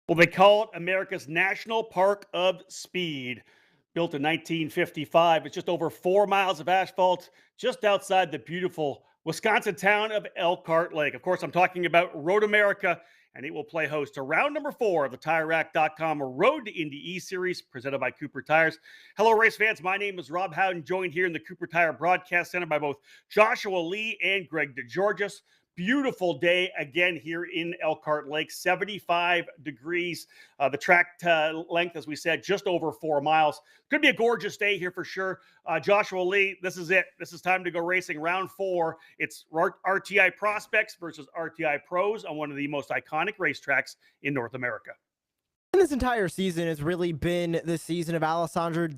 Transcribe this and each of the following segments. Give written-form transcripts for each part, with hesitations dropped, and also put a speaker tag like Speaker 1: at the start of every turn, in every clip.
Speaker 1: Well, they call it America's National Park of Speed. Built in 1955, it's just over 4 miles of asphalt just outside the beautiful Wisconsin town of Elkhart Lake. Of course, I'm talking about Road America, and it will play host to round number 4 of the TireRack.com Road to Indy eSeries presented by Cooper Tires. Hello, race fans. My name is Rob Howden, joined here in the Cooper Tire Broadcast Center by both Joshua Lee and Greg DeGeorgis. Beautiful day again here in Elkhart Lake, 75 degrees. The track length, as we said, just over 4 miles. Could be a gorgeous day here for sure. Joshua Lee, this is it. This is time to go racing. Round 4. It's RTI Prospects versus RTI Pros on one of the most iconic racetracks in North America.
Speaker 2: This entire season has really been the season of Alessandro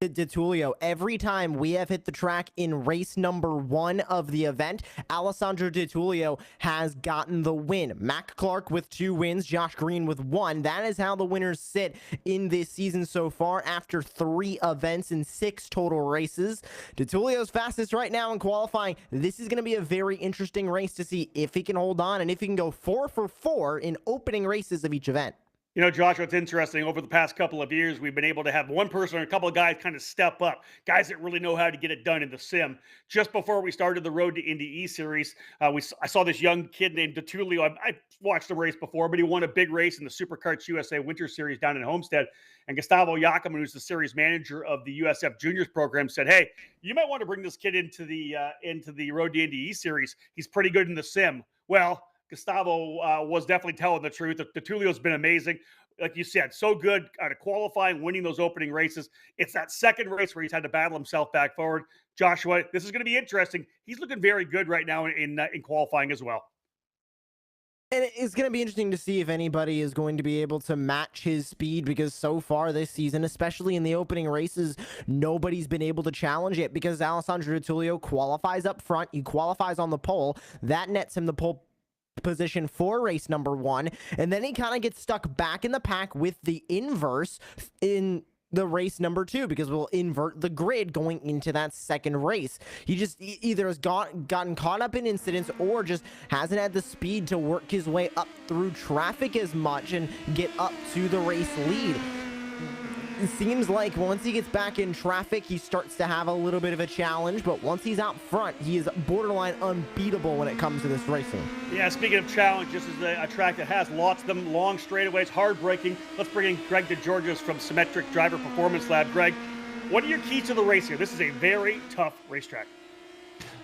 Speaker 2: Di Tullio. Every time we have hit the track in race number 1 of the event, Alessandro Di Tullio has gotten the win. Mac Clark with 2 wins, Josh Green with 1. That is how the winners sit in this season so far after 3 events and 6 total races. Di Tullio's fastest right now in qualifying. This is going to be a very interesting race to see if he can hold on and if he can go 4 for 4 in opening races of each event.
Speaker 1: You know, Joshua, it's interesting. Over the past couple of years, we've been able to have one person or a couple of guys kind of step up, guys that really know how to get it done in the sim. Just before we started the Road to Indy eSeries, I saw this young kid named Di Tullio. I watched the race before, but he won a big race in the Supercarts USA Winter Series down in Homestead. And Gustavo Yakiman, who's the series manager of the USF Juniors program, said, "Hey, you might want to bring this kid into the Road to Indy eSeries. He's pretty good in the sim." Well, Gustavo was definitely telling the truth. Di Tullio's been amazing. Like you said, so good out of qualifying, winning those opening races. It's that second race where he's had to battle himself back forward. Joshua, this is going to be interesting. He's looking very good right now in qualifying as well.
Speaker 2: And it's going to be interesting to see if anybody is going to be able to match his speed, because so far this season, especially in the opening races, nobody's been able to challenge it, because Alessandro Di Tullio qualifies up front. He qualifies on the pole. That nets him the pole position for race number 1, and then he kind of gets stuck back in the pack with the inverse in the race number 2, because we'll invert the grid going into that second race. He just either has gotten caught up in incidents or just hasn't had the speed to work his way up through traffic as much and get up to the race lead. It seems like once he gets back in traffic, he starts to have a little bit of a challenge, but once he's out front, he is borderline unbeatable when it comes to this racing.
Speaker 1: Yeah, speaking of challenge, this is a track that has lots of them, long straightaways, hard braking. Let's bring in Greg DeGeorgis from Symmetric Driver Performance Lab. Greg, what are your keys to the race here? This is a very tough racetrack.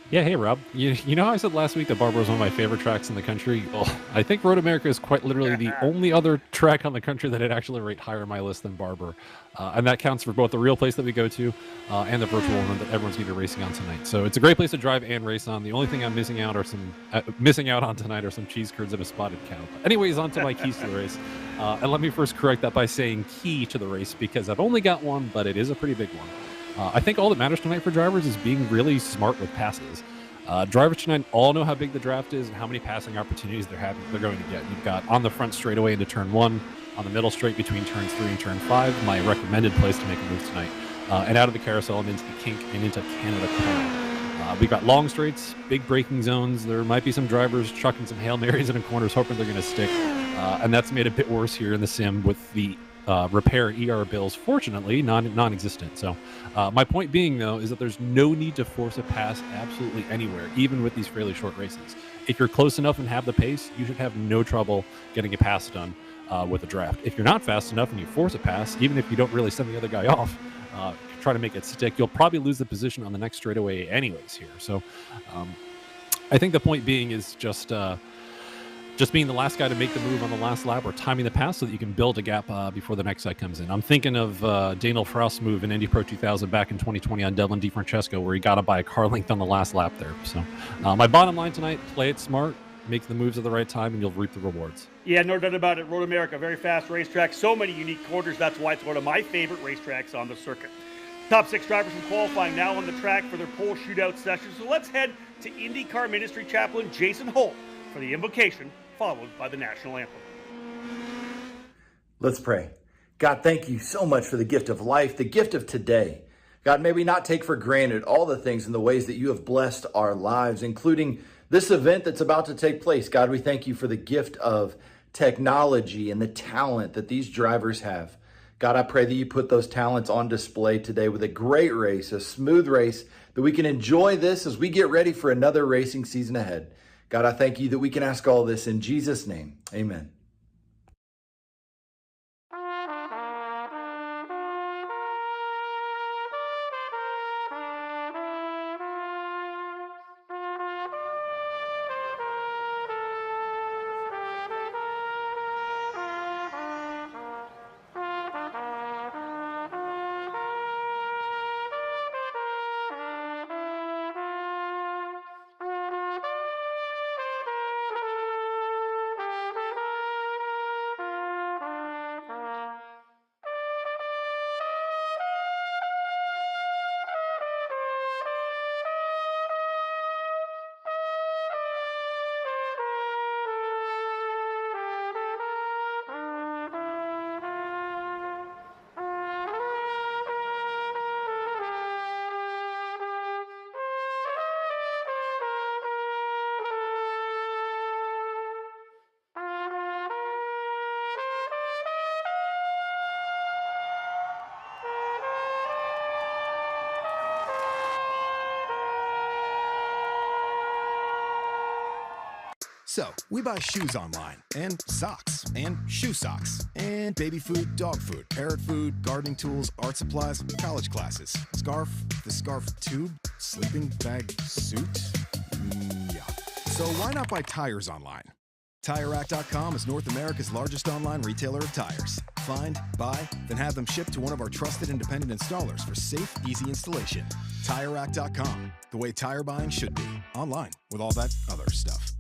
Speaker 3: Yeah, hey, Rob. You know how I said last week that Barbara was one of my favorite tracks in the country? Well, I think Road America is quite literally the only other track on the country that I'd actually rate higher on my list than Barber. And that counts for both the real place that we go to and the virtual one that everyone's going to be racing on tonight. So it's a great place to drive and race on. The only thing I'm missing out on tonight are some cheese curds and a spotted cow. But anyways, on to my keys to the race. And let me first correct that by saying key to the race, because I've only got one, but it is a pretty big one. I think all that matters tonight for drivers is being really smart with passes. Drivers tonight all know how big the draft is and how many passing opportunities they're going to get. You've got on the front straightaway into turn 1, on the middle straight between turns 3 and turn 5, my recommended place to make a move tonight, and out of the carousel and into the kink and into Canada corner. We've got long straights, big braking zones. There might be some drivers chucking some Hail Marys in the corners hoping they're going to stick, and that's made a bit worse here in the sim with the repair ER bills, fortunately, non-existent. So my point being, though, is that there's no need to force a pass absolutely anywhere, even with these fairly short races. If you're close enough and have the pace, you should have no trouble getting a pass done with a draft. If you're not fast enough and you force a pass, even if you don't really send the other guy off, try to make it stick, you'll probably lose the position on the next straightaway anyways here. So I think the point being is just being the last guy to make the move on the last lap or timing the pass so that you can build a gap before the next guy comes in. I'm thinking of Daniel Frost's move in Indy Pro 2000 back in 2020 on Devlin DiFrancesco, where he got him by a car length on the last lap there. So my bottom line tonight, play it smart, make the moves at the right time, and you'll reap the rewards.
Speaker 1: Yeah, no doubt about it. Road America, very fast racetrack. So many unique corners. That's why it's one of my favorite racetracks on the circuit. Top 6 drivers from qualifying now on the track for their pole shootout session. So let's head to IndyCar Ministry Chaplain Jason Holt for the Invocation, followed by the national anthem.
Speaker 4: Let's pray. God, thank you so much for the gift of life, the gift of today. God, may we not take for granted all the things and the ways that you have blessed our lives, including this event that's about to take place. God, we thank you for the gift of technology and the talent that these drivers have. God, I pray that you put those talents on display today with a great race, a smooth race, that we can enjoy this as we get ready for another racing season ahead. God, I thank you that we can ask all this in Jesus' name. Amen.
Speaker 5: So, we buy shoes online, and socks, and shoe socks, and baby food, dog food, parrot food, gardening tools, art supplies, college classes, scarf, the scarf tube, sleeping bag suit? Yeah. So why not buy tires online? TireRack.com is North America's largest online retailer of tires. Find, buy, then have them shipped to one of our trusted independent installers for safe, easy installation. TireRack.com, the way tire buying should be. Online, with all that other stuff.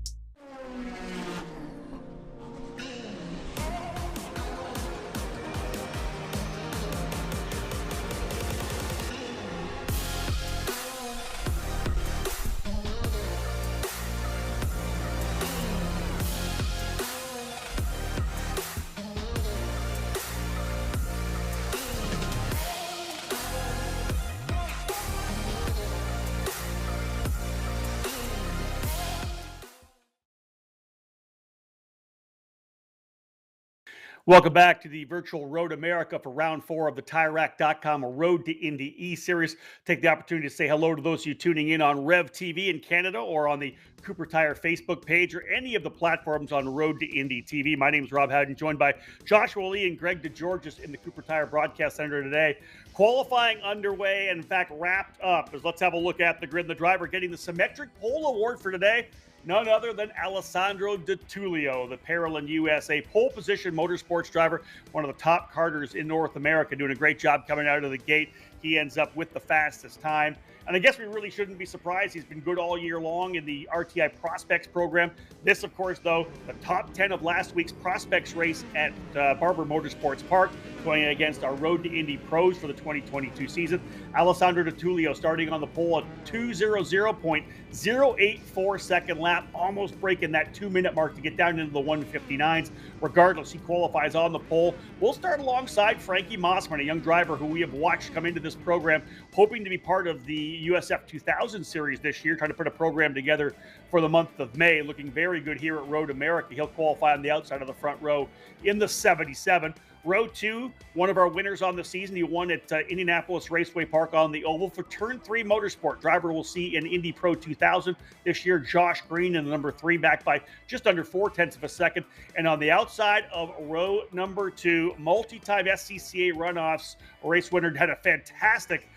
Speaker 1: Welcome back to the virtual Road America for round 4 of the TireRack.com Road to Indy eSeries. Take the opportunity to say hello to those of you tuning in on Rev TV in Canada or on the Cooper Tire Facebook page or any of the platforms on Road to Indy TV. My name is Rob Howden, joined by Joshua Lee and Greg DeGeorgis in the Cooper Tire Broadcast Center today. Qualifying underway and, in fact, wrapped up. As let's have a look at the grid and the driver getting the Symmetric Pole Award for today. None other than Alessandro Di Tullio, the Parolin USA pole position motorsports driver, one of the top karters in North America, doing a great job coming out of the gate. He ends up with the fastest time. And I guess we really shouldn't be surprised. He's been good all year long in the RTI Prospects program. This, of course, though, the top 10 of last week's Prospects race at Barber Motorsports Park, going against our Road to Indy pros for the 2022 season. Alessandro Di Tullio starting on the pole at 2:00.084 second lap, almost breaking that 2-minute mark to get down into the 1:59s. Regardless, he qualifies on the pole. We'll start alongside Frankie Mossman, a young driver who we have watched come into this program, hoping to be part of the USF 2000 series this year, trying to put a program together for the month of May. Looking very good here at Road America. He'll qualify on the outside of the front row in the 77. Row 2, one of our winners on the season. He won at Indianapolis Raceway Park on the oval for Turn 3 Motorsport. Driver we'll see in Indy Pro 2000 this year, Josh Green in the number 3, back by just under 0.4 of a second. And on the outside of row number 2, multi-time SCCA runoffs race winner, had a fantastic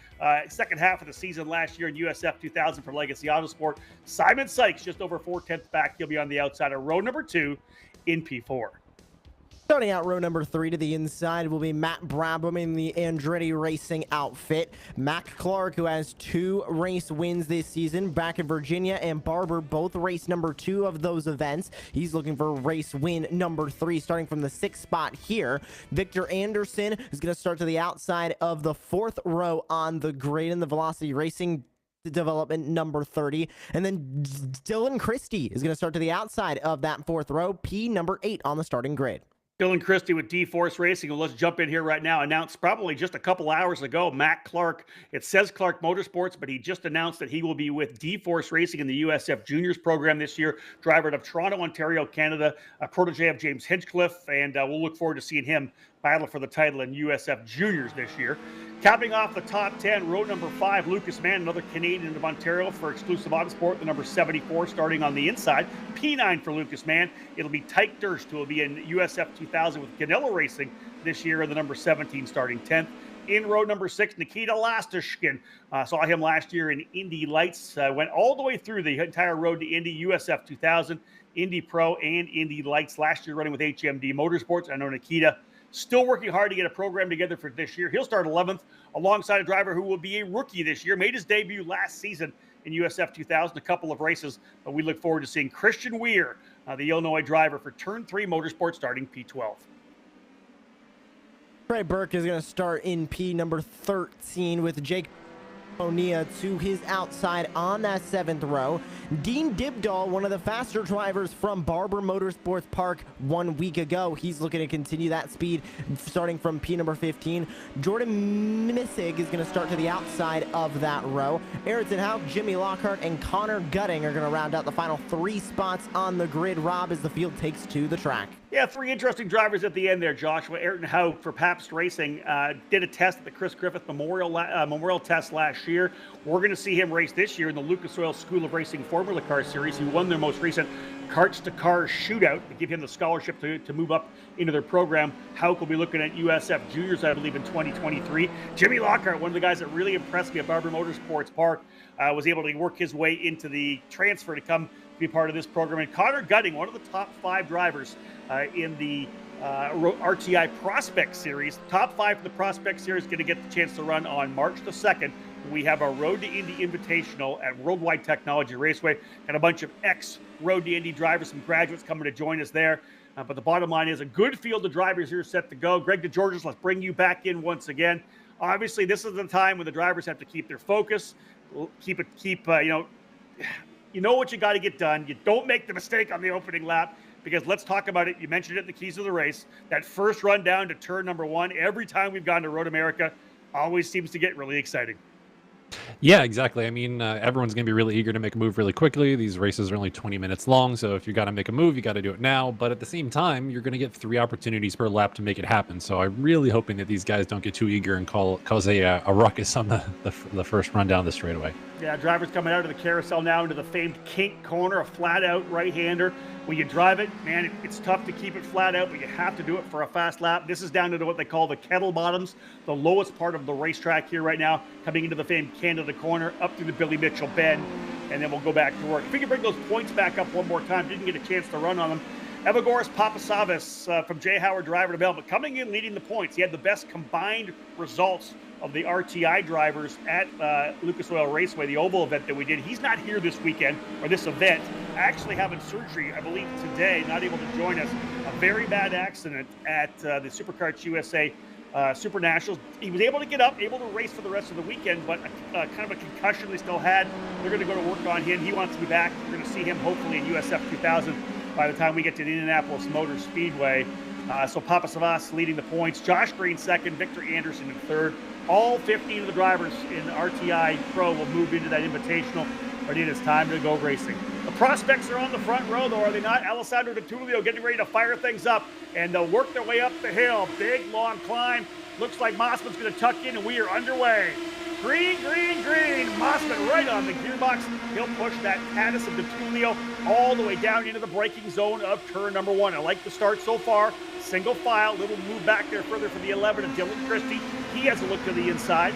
Speaker 1: second half of the season last year in USF 2000 for Legacy Autosport. Simon Sykes just over 0.4 back. He'll be on the outside of row number 2 in P4.
Speaker 2: Starting out row number 3 to the inside will be Matt Brabham in the Andretti Racing outfit. Mac Clark, who has 2 race wins this season, back in Virginia, and Barber, both race number 2 of those events. He's looking for race win number 3, starting from the 6th spot here. Victor Anderson is going to start to the outside of the 4th row on the grid in the Velocity Racing development number 30. And then Dylan Christie is going to start to the outside of that 4th row, P number 8 on the starting grid.
Speaker 1: Dylan Christie with D-Force Racing, and let's jump in here right now. Announced probably just a couple hours ago, Matt Clark. It says Clark Motorsports, but he just announced that he will be with D-Force Racing in the USF Juniors program this year. Driver out of Toronto, Ontario, Canada, a protege of James Hinchcliffe, and we'll look forward to seeing him battle for the title in USF Juniors this year. Capping off the top 10, row number 5, Lucas Mann, another Canadian of Ontario for Exclusive Autosport, the number 74, starting on the inside. P9 for Lucas Mann. It'll be Tyke Durst, who will be in USF 2000 with Canelo Racing this year, and the number 17 starting 10th. In row number 6, Nikita Lastishkin. Saw him last year in Indy Lights. Went all the way through the entire road to Indy, USF 2000, Indy Pro, and Indy Lights. Last year running with HMD Motorsports. I know Nikita still working hard to get a program together for this year. He'll start 11th alongside a driver who will be a rookie this year. Made his debut last season in USF 2000, a couple of races. But we look forward to seeing Christian Weir, the Illinois driver for Turn 3 Motorsports, starting P12.
Speaker 2: Trey Burke is going to start in P number 13 with Jake O'Neill to his outside on that 7th row. Dean Dibdahl, one of the faster drivers from Barber Motorsports Park 1 week ago. He's looking to continue that speed starting from P number 15. Jordan Missig is going to start to the outside of that row. Ayrton Hauk, Jimmy Lockhart, and Connor Gutting are going to round out the final 3 spots on the grid, Rob, as the field takes to the track.
Speaker 1: Yeah, 3 interesting drivers at the end there, Joshua. Ayrton Hauk for Pabst Racing did a test at the Chris Griffith Memorial Test last year. We're going to see him race this year in the Lucas Oil School of Racing Formula Car Series. He won their most recent Karts to Cars shootout to give him the scholarship to move up into their program. Hauk will be looking at USF Juniors, I believe, in 2023. Jimmy Lockhart, one of the guys that really impressed me at Barber Motorsports Park, was able to work his way into the transfer to come be part of this program. And Connor Gutting, one of the top 5 drivers in the RTI Prospect Series. Top 5 for the Prospect Series, going to get the chance to run on March the 2nd. We have a Road to Indy Invitational at Worldwide Technology Raceway, and a bunch of ex-Road to Indy drivers, some graduates coming to join us there. But the bottom line is a good field of drivers here set to go. Greg DeGeorges, let's bring you back in once again. Obviously, this is the time when the drivers have to keep their focus, you know what you got to get done. You don't make the mistake on the opening lap, because let's talk about it. You mentioned it in the keys of the race. That first run down to turn number 1, every time we've gone to Road America, always seems to get really exciting.
Speaker 3: Yeah, exactly. I mean, everyone's going to be really eager to make a move really quickly. These races are only 20 minutes long, so if you got to make a move, you got to do it now. But at the same time, you're going to get 3 opportunities per lap to make it happen. So I'm really hoping that these guys don't get too eager and cause a ruckus on the first run down the straightaway.
Speaker 1: Yeah, drivers coming out of the carousel now into the famed kink corner, a flat-out right-hander. When you drive it, man, it's tough to keep it flat out, but you have to do it for a fast lap. This is down to what they call the kettle bottoms, the lowest part of the racetrack here right now, coming into the famed Canada corner, up through the Billy Mitchell bend, and then we'll go back to work. If we can bring those points back up one more time, didn't get a chance to run on them. Evagoras Papasavas from Jay Howard, driver to Bell, but coming in leading the points. He had the best combined results of the RTI drivers at Lucas Oil Raceway, the oval event that we did. He's not here this weekend, or this event, actually having surgery, I believe, today, not able to join us. A very bad accident at the Superkarts USA Super Nationals. He was able to get up, able to race for the rest of the weekend, but kind of a concussion they still had. They're going to go to work on him. He wants to be back. We're going to see him hopefully in USF 2000 by the time we get to the Indianapolis Motor Speedway. So Papasavas leading the points. Josh Green second, Victor Anderson in third. All 15 of the drivers in RTI Pro will move into that invitational, but it is time to go racing. The prospects are on the front row, though, are they not? Alessandro Di Tullio getting ready to fire things up, and they'll work their way up the hill. Big, long climb. Looks like Mossman's going to tuck in, and we are underway. Green, green, green. Mossman right on the gearbox. He'll push that Tatis of Di Tullio all the way down into the braking zone of turn number 1. I like the start so far. Single file, little move back there further for the 11 of Dylan Christie. He has a look to the inside.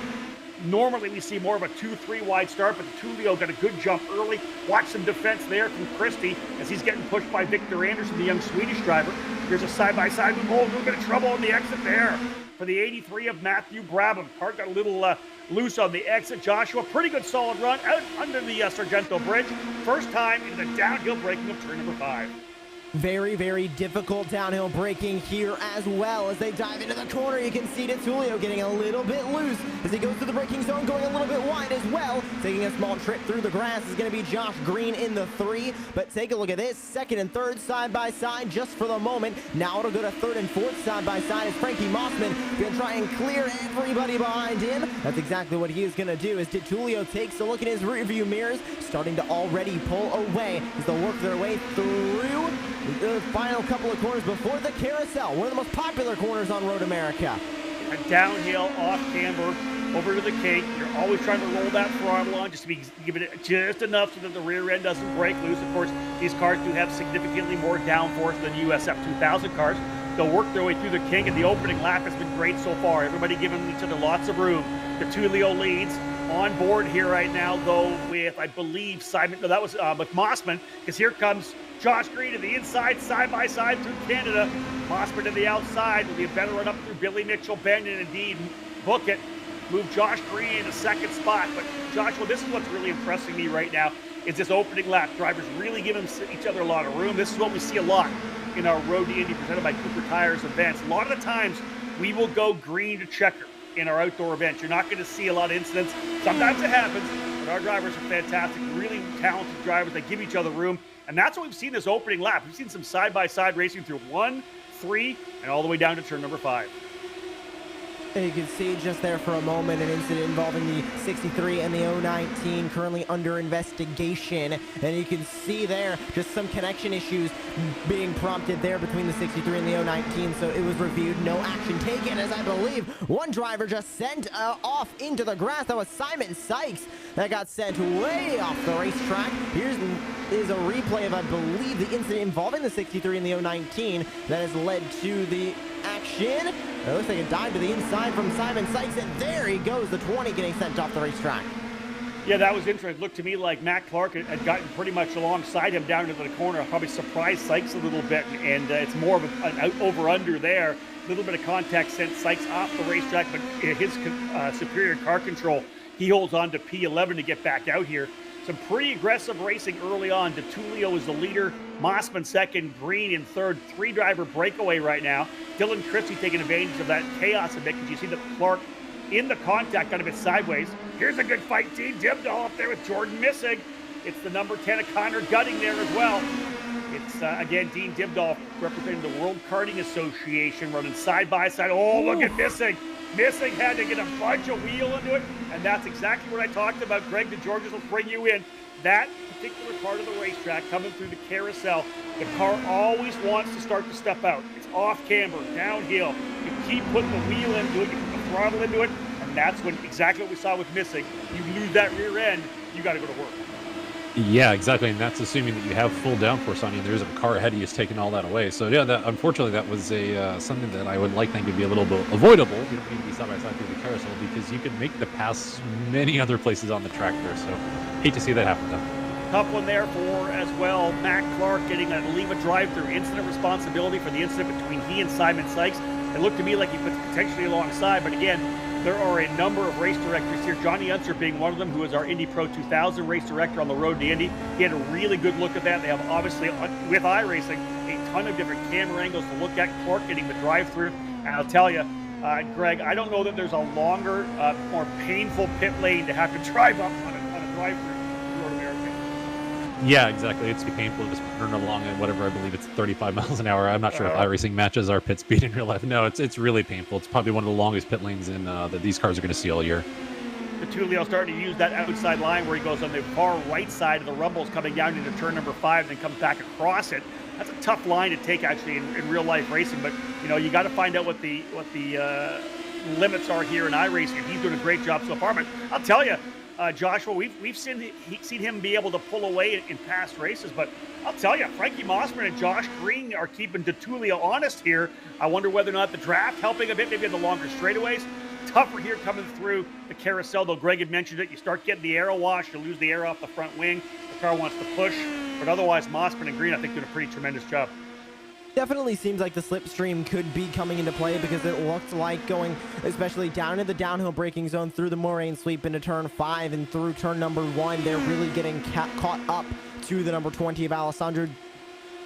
Speaker 1: Normally we see more of a 2-3 wide start, but Tullio got a good jump early. Watch some defense there from Christie as he's getting pushed by Victor Anderson, the young Swedish driver. Here's a side-by-side move. Oh, a little bit of trouble on the exit there for the 83 of Matthew Brabham. Cart got a little loose on the exit. Joshua, pretty good solid run out under the Sargento Bridge. First time in the downhill braking of turn number 5.
Speaker 2: Very, very difficult downhill braking here as well. As they dive into the corner, you can see Tulio getting a little bit loose as he goes to the braking zone, going a little bit wide as well. Taking a small trip through the grass is going to be Josh Green in the 3. But take a look at this. Second and third side by side just for the moment. Now it'll go to third and fourth side by side as Frankie Mossman going to try and clear everybody behind him. That's exactly what he is going to do as Tulio takes a look at his rearview mirrors, starting to already pull away as they'll work their way through the final couple of corners before the carousel, one of the most popular corners on Road America.
Speaker 1: And downhill, off camber, over to the cake. You're always trying to roll that throttle on just to be giving it just enough so that the rear end doesn't break loose. Of course, these cars do have significantly more downforce than USF 2000 cars. They'll work their way through the kink, and the opening lap has been great so far. Everybody giving each other lots of room. Tulio leads on board here right now, though, with, I believe, Simon. No, that was with Mossman, because here comes Josh Green to the inside, side by side through Canada. Mossman to the outside will be a better run up through Billy Mitchell, Bend, and indeed book it. Move Josh Green in the second spot. But Joshua, this is what's really impressing me right now is this opening lap. Drivers really giving each other a lot of room. This is what we see a lot in our Road to Indy presented by Cooper Tires events. A lot of the times we will go green to checker in our outdoor events. You're not going to see a lot of incidents. Sometimes it happens, but our drivers are fantastic, really talented drivers. They give each other room. And that's what we've seen this opening lap. We've seen some side-by-side racing through 1, 3, and all the way down to turn number 5.
Speaker 2: And you can see just there for a moment an incident involving the 63 and the 019 currently under investigation. And you can see there just some connection issues being prompted there between the 63 and the 019. So it was reviewed, no action taken, as I believe one driver just sent off into the grass. That was Simon Sykes that got sent way off the racetrack. Here's is a replay of, I believe, the incident involving the 63 and the 019 that has led to the action. It looks like a dive to the inside from Simon Sykes, and there he goes, the 20 getting sent off the racetrack.
Speaker 1: Yeah, that was interesting. It looked to me like Matt Clark had gotten pretty much alongside him down into the corner. Probably surprised Sykes a little bit, and it's more of an over-under there. A little bit of contact sent Sykes off the racetrack, but his superior car control, he holds on to P11 to get back out here. Some pretty aggressive racing early on. Tulio is the leader, Mossman second, Green in third. 3-driver breakaway right now. Dylan Christie taking advantage of that chaos a bit because you see that Clark in the contact got a bit sideways. Here's a good fight. Dean Dibdahl up there with Jordan Missing. It's the number 10 of Connor Gutting there as well. It's, again, Dean Dibdahl representing the World Karting Association, running side by side. Oh, look at Missing. Missing had to get a bunch of wheel into it, and that's exactly what I talked about. Greg DeGeorges will bring you in. That particular part of the racetrack coming through the carousel, the car always wants to start to step out. It's off camber, downhill. You keep putting the wheel into it, you put the throttle into it, and that's when exactly what we saw with Missing. You lose that rear end, you got to go to work.
Speaker 3: Yeah, exactly, and that's assuming that you have full downforce on you. There's a car ahead of you is taking all that away. So yeah, that unfortunately that was a something that I would think would be a little bit avoidable. You don't need to be side by side through the carousel because you can make the pass many other places on the track there. So hate to see that happen though.
Speaker 1: Tough one there for as well. Matt Clark getting a leave a drive-through incident responsibility for the incident between he and Simon Sykes. It looked to me like he was potentially alongside, but again, there are a number of race directors here, Johnny Unser being one of them, who is our Indy Pro 2000 race director on the road to Indy. He had a really good look at that. They have, obviously, with iRacing, a ton of different camera angles to look at. Clark getting the drive-through. And I'll tell you, Greg, I don't know that there's a longer, more painful pit lane to have to drive up on a drive-through.
Speaker 3: Yeah, exactly. It's painful to just turn along at whatever, I believe it's 35 miles an hour. I'm not sure if iRacing matches our pit speed in real life. No, it's really painful. It's probably one of the longest pit lanes in that these cars are going to see all year.
Speaker 1: Tulio starting to use that outside line where he goes on the far right side of the rumbles coming down into turn number 5 and then comes back across it. That's a tough line to take actually in real life racing, but you know, you got to find out what the limits are here in iRacing. He's doing a great job so far, but I'll tell you, Joshua, we've seen him be able to pull away in past races, but I'll tell you, Frankie Mossman and Josh Green are keeping Tulio honest here. I wonder whether or not the draft helping a bit, maybe in the longer straightaways. Tougher here coming through the carousel, though Greg had mentioned it. You start getting the aero wash, you lose the air off the front wing. The car wants to push, but otherwise Mossman and Green, I think, doing a pretty tremendous job.
Speaker 2: Definitely seems like the slipstream could be coming into play because it looked like going especially down in the downhill braking zone through the moraine sweep into turn 5 and through turn number 1. They're really getting caught up to the number 20 of Alessandro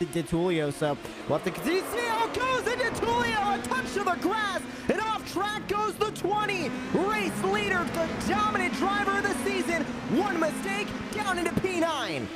Speaker 2: DeTulio. So we'll have to continue to see how it goes. And DeTulio, a touch to the grass, and off track goes the 20. Race leader, the dominant driver of the season. One mistake, down into P9.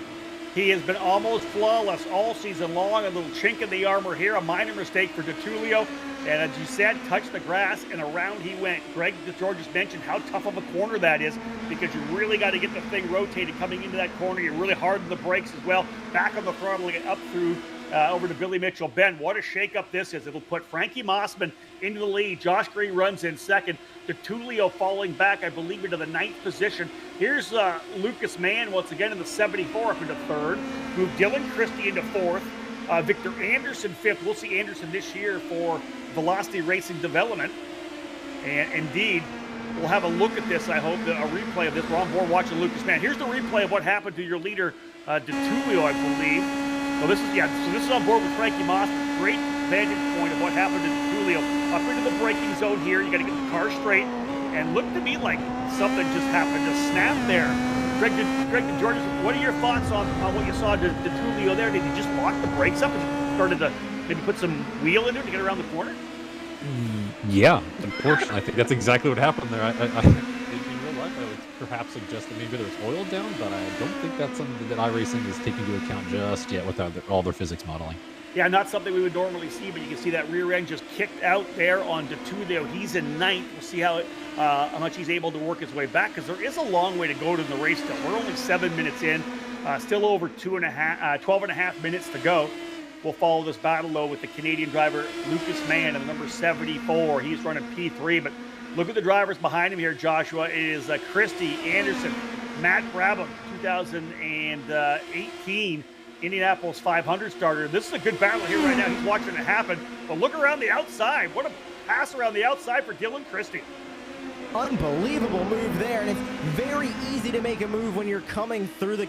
Speaker 1: He has been almost flawless all season long. A little chink in the armor here, a minor mistake for DeTulio. And as you said, touched the grass and around he went. Greg DeGeorge mentioned how tough of a corner that is because you really got to get the thing rotated coming into that corner. You're really hard on the brakes as well. Back on the throttle, get up through over to Billy Mitchell. Ben, what a shakeup this is. It'll put Frankie Mossman into the lead. Josh Green runs in second. DeTulio falling back, I believe, into the 9th position. Here's Lucas Mann once again in the 74 up into 3rd. Move Dylan Christie into 4th. Victor Anderson 5th. We'll see Anderson this year for Velocity Racing Development. And indeed, we'll have a look at this, I hope, a replay of this. We're on board watching Lucas Mann. Here's the replay of what happened to your leader, DeTulio, I believe. So this is on board with Frankie Moss. Great vantage point of what happened to DeTulio. Up into the braking zone here. You got to get the car straight. And looked to me like something just happened to snap there. Greg DeGeorge, what are your thoughts on what you saw DeTulio there? Did he just lock the brakes up and started to maybe put some wheel into it to get around the corner?
Speaker 3: Yeah, unfortunately, I think that's exactly what happened there. In real life, I would perhaps suggest that maybe there's oil down, but I don't think that's something that iRacing is taking into account just yet without all their physics modeling.
Speaker 1: Yeah, not something we would normally see, but you can see that rear end just kicked out there on DeTulio. He's in 9th. We'll see how much he's able to work his way back, because there is a long way to go to the race still. We're only 7 minutes in, still over 12 and a half minutes to go. We'll follow this battle, though, with the Canadian driver Lucas Mann and number 74. He's running P3, but look at the drivers behind him here, Joshua. It is Christie, Anderson, Matt Brabham, 2018 Indianapolis 500 starter. This is a good battle here right now. He's watching it happen, but look around the outside. What a pass around the outside for Dylan Christie.
Speaker 2: Unbelievable move there, and it's very easy to make a move when you're coming through the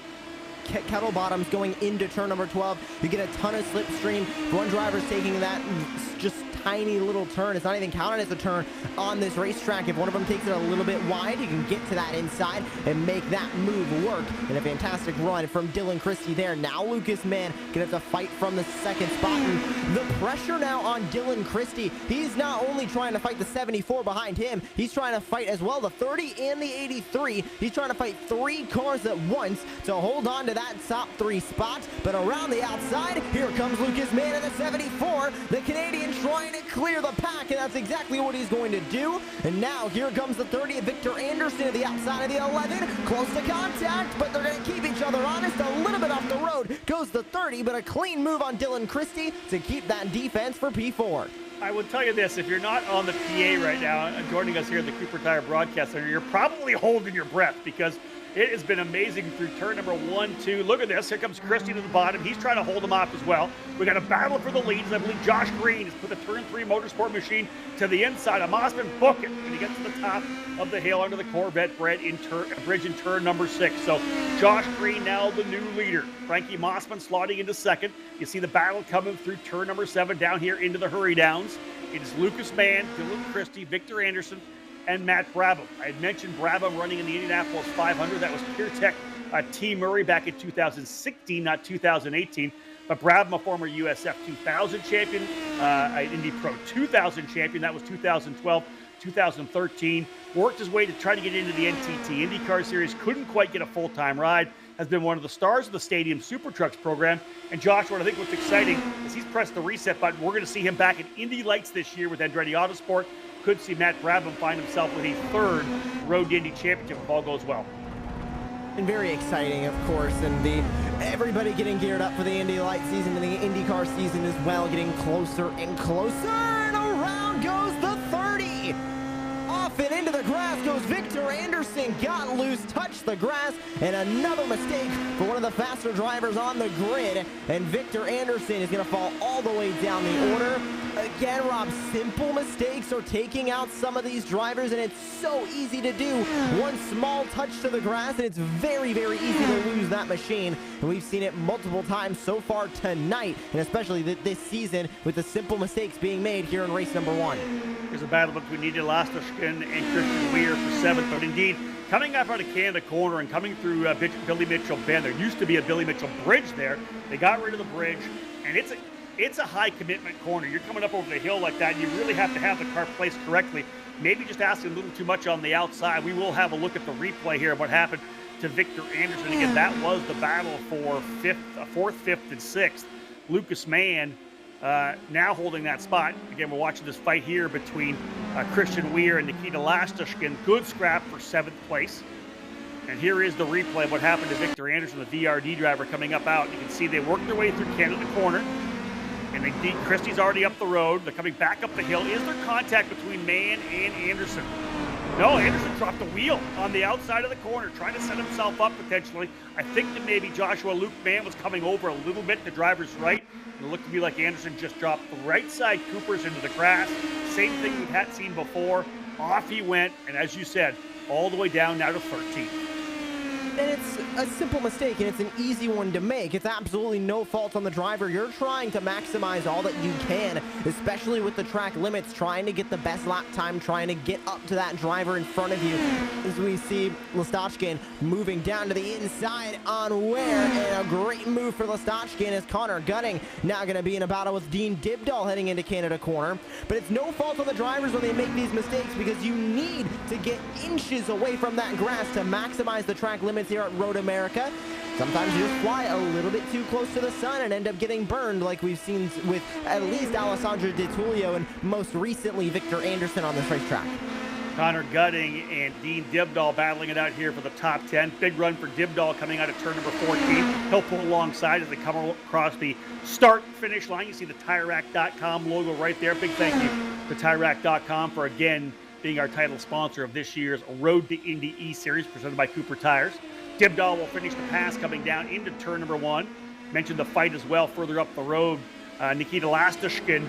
Speaker 2: kettle bottoms going into turn number 12. You get a ton of slipstream. One driver's taking that just tiny little turn. It's not even counted as a turn on this racetrack. If one of them takes it a little bit wide, you can get to that inside and make that move work. And a fantastic run from Dylan Christie there. Now Lucas Mann gonna have to fight from the 2nd spot. And the pressure now on Dylan Christie. He's not only trying to fight the 74 behind him, he's trying to fight as well the 30 and the 83. He's trying to fight 3 cars at once to hold on to that top 3 spot. But around the outside, here comes Lucas Mann in the 74. The Canadian trying to clear the pack, and that's exactly what he's going to do. And now here comes the 30, Victor Anderson at the outside of the 11. Close to contact, but they're going to keep each other honest. A little bit off the road goes the 30, but a clean move on Dylan Christie to keep that defense for P4.
Speaker 1: I will tell you this, if you're not on the PA right now and joining us here at the Cooper Tire Broadcast Center, you're probably holding your breath because it has been amazing through turn number 1, 2. Look at this. Here comes Christie to the bottom. He's trying to hold him off as well. We got a battle for the leads. I believe Josh Green has put the turn 3 motorsport machine to the inside of Mossman. Book it. And he gets to the top of the hill under the Corvette bridge in turn number 6. So Josh Green now the new leader. Frankie Mossman slotting into 2nd. You see the battle coming through turn number 7 down here into the hurry downs. It is Lucas Mann, Dylan Christie, Victor Anderson, and Matt Brabham. I had mentioned Brabham running in the Indianapolis 500. That was PureTech T. Murray back in 2016, not 2018. But Brabham, a former USF 2000 champion, Indy Pro 2000 champion. That was 2012, 2013. Worked his way to try to get into the NTT IndyCar Series. Couldn't quite get a full-time ride. Has been one of the stars of the Stadium Super Trucks program. And Josh, what I think what's exciting is he's pressed the reset button. We're going to see him back in Indy Lights this year with Andretti Autosport. Could see Matt Brabham find himself with a 3rd Road to Indy championship if all goes well.
Speaker 2: And very exciting, of course, and everybody getting geared up for the Indy Light season and the IndyCar season as well, getting closer and closer, and around goes the 30. Off and into the grass goes Victor Anderson, got loose, touched the grass, and another mistake for one of the faster drivers on the grid, and Victor Anderson is going to fall all the way down the order. Again, Rob, simple mistakes are taking out some of these drivers, and it's so easy to do. One small touch to the grass, and it's very, very easy to lose that machine. And we've seen it multiple times so far tonight, and especially this season with the simple mistakes being made here in race number 1.
Speaker 1: There's a battle between Nida Lastoshkin and Christian Weir for 7th, but indeed, coming up out of Canada Corner and coming through Billy Mitchell Bend, there used to be a Billy Mitchell bridge there. They got rid of the bridge, And it's a high commitment corner. You're coming up over the hill like that, and you really have to have the car placed correctly. Maybe just asking a little too much on the outside. We will have a look at the replay here of what happened to Victor Anderson. Again, that was the battle for fourth, fifth, and sixth. Lucas Mann now holding that spot. Again, we're watching this fight here between Christian Weir and Nikita Lastashkin. Good scrap for 7th place. And here is the replay of what happened to Victor Anderson, the VRD driver, coming up out. You can see they worked their way through Canada corner. And indeed, Christie's already up the road. They're coming back up the hill. Is there contact between Mann and Anderson? No, Anderson dropped the wheel on the outside of the corner, trying to set himself up potentially. I think that maybe Joshua Luke Mann was coming over a little bit to driver's right. It looked to me like Anderson just dropped the right side Coopers into the grass. Same thing we had seen before. Off he went, and as you said, all the way down now to 13th.
Speaker 2: And it's a simple mistake, and it's an easy one to make. It's absolutely no fault on the driver. You're trying to maximize all that you can, especially with the track limits, trying to get the best lap time, trying to get up to that driver in front of you. As we see Lastashkin moving down to the inside on Ware, and a great move for Lastashkin as Connor Gutting now going to be in a battle with Dean Dibdahl heading into Canada corner. But it's no fault on the drivers when they make these mistakes, because you need to get inches away from that grass to maximize the track limits here at Road America. Sometimes you just fly a little bit too close to the sun and end up getting burned, like we've seen with at least Alessandro De Tullio and most recently Victor Anderson on this racetrack.
Speaker 1: Connor Gutting and Dean Dibdahl battling it out here for the top 10. Big run for Dibdahl coming out of turn number 14. He'll pull alongside as they come across the start-finish line. You see the TireRack.com logo right there. Big thank you to TireRack.com for, again, being our title sponsor of this year's Road to Indy eSeries presented by Cooper Tires. Dibdahl will finish the pass coming down into turn number 1. Mentioned the fight as well further up the road. Nikita Lastashkin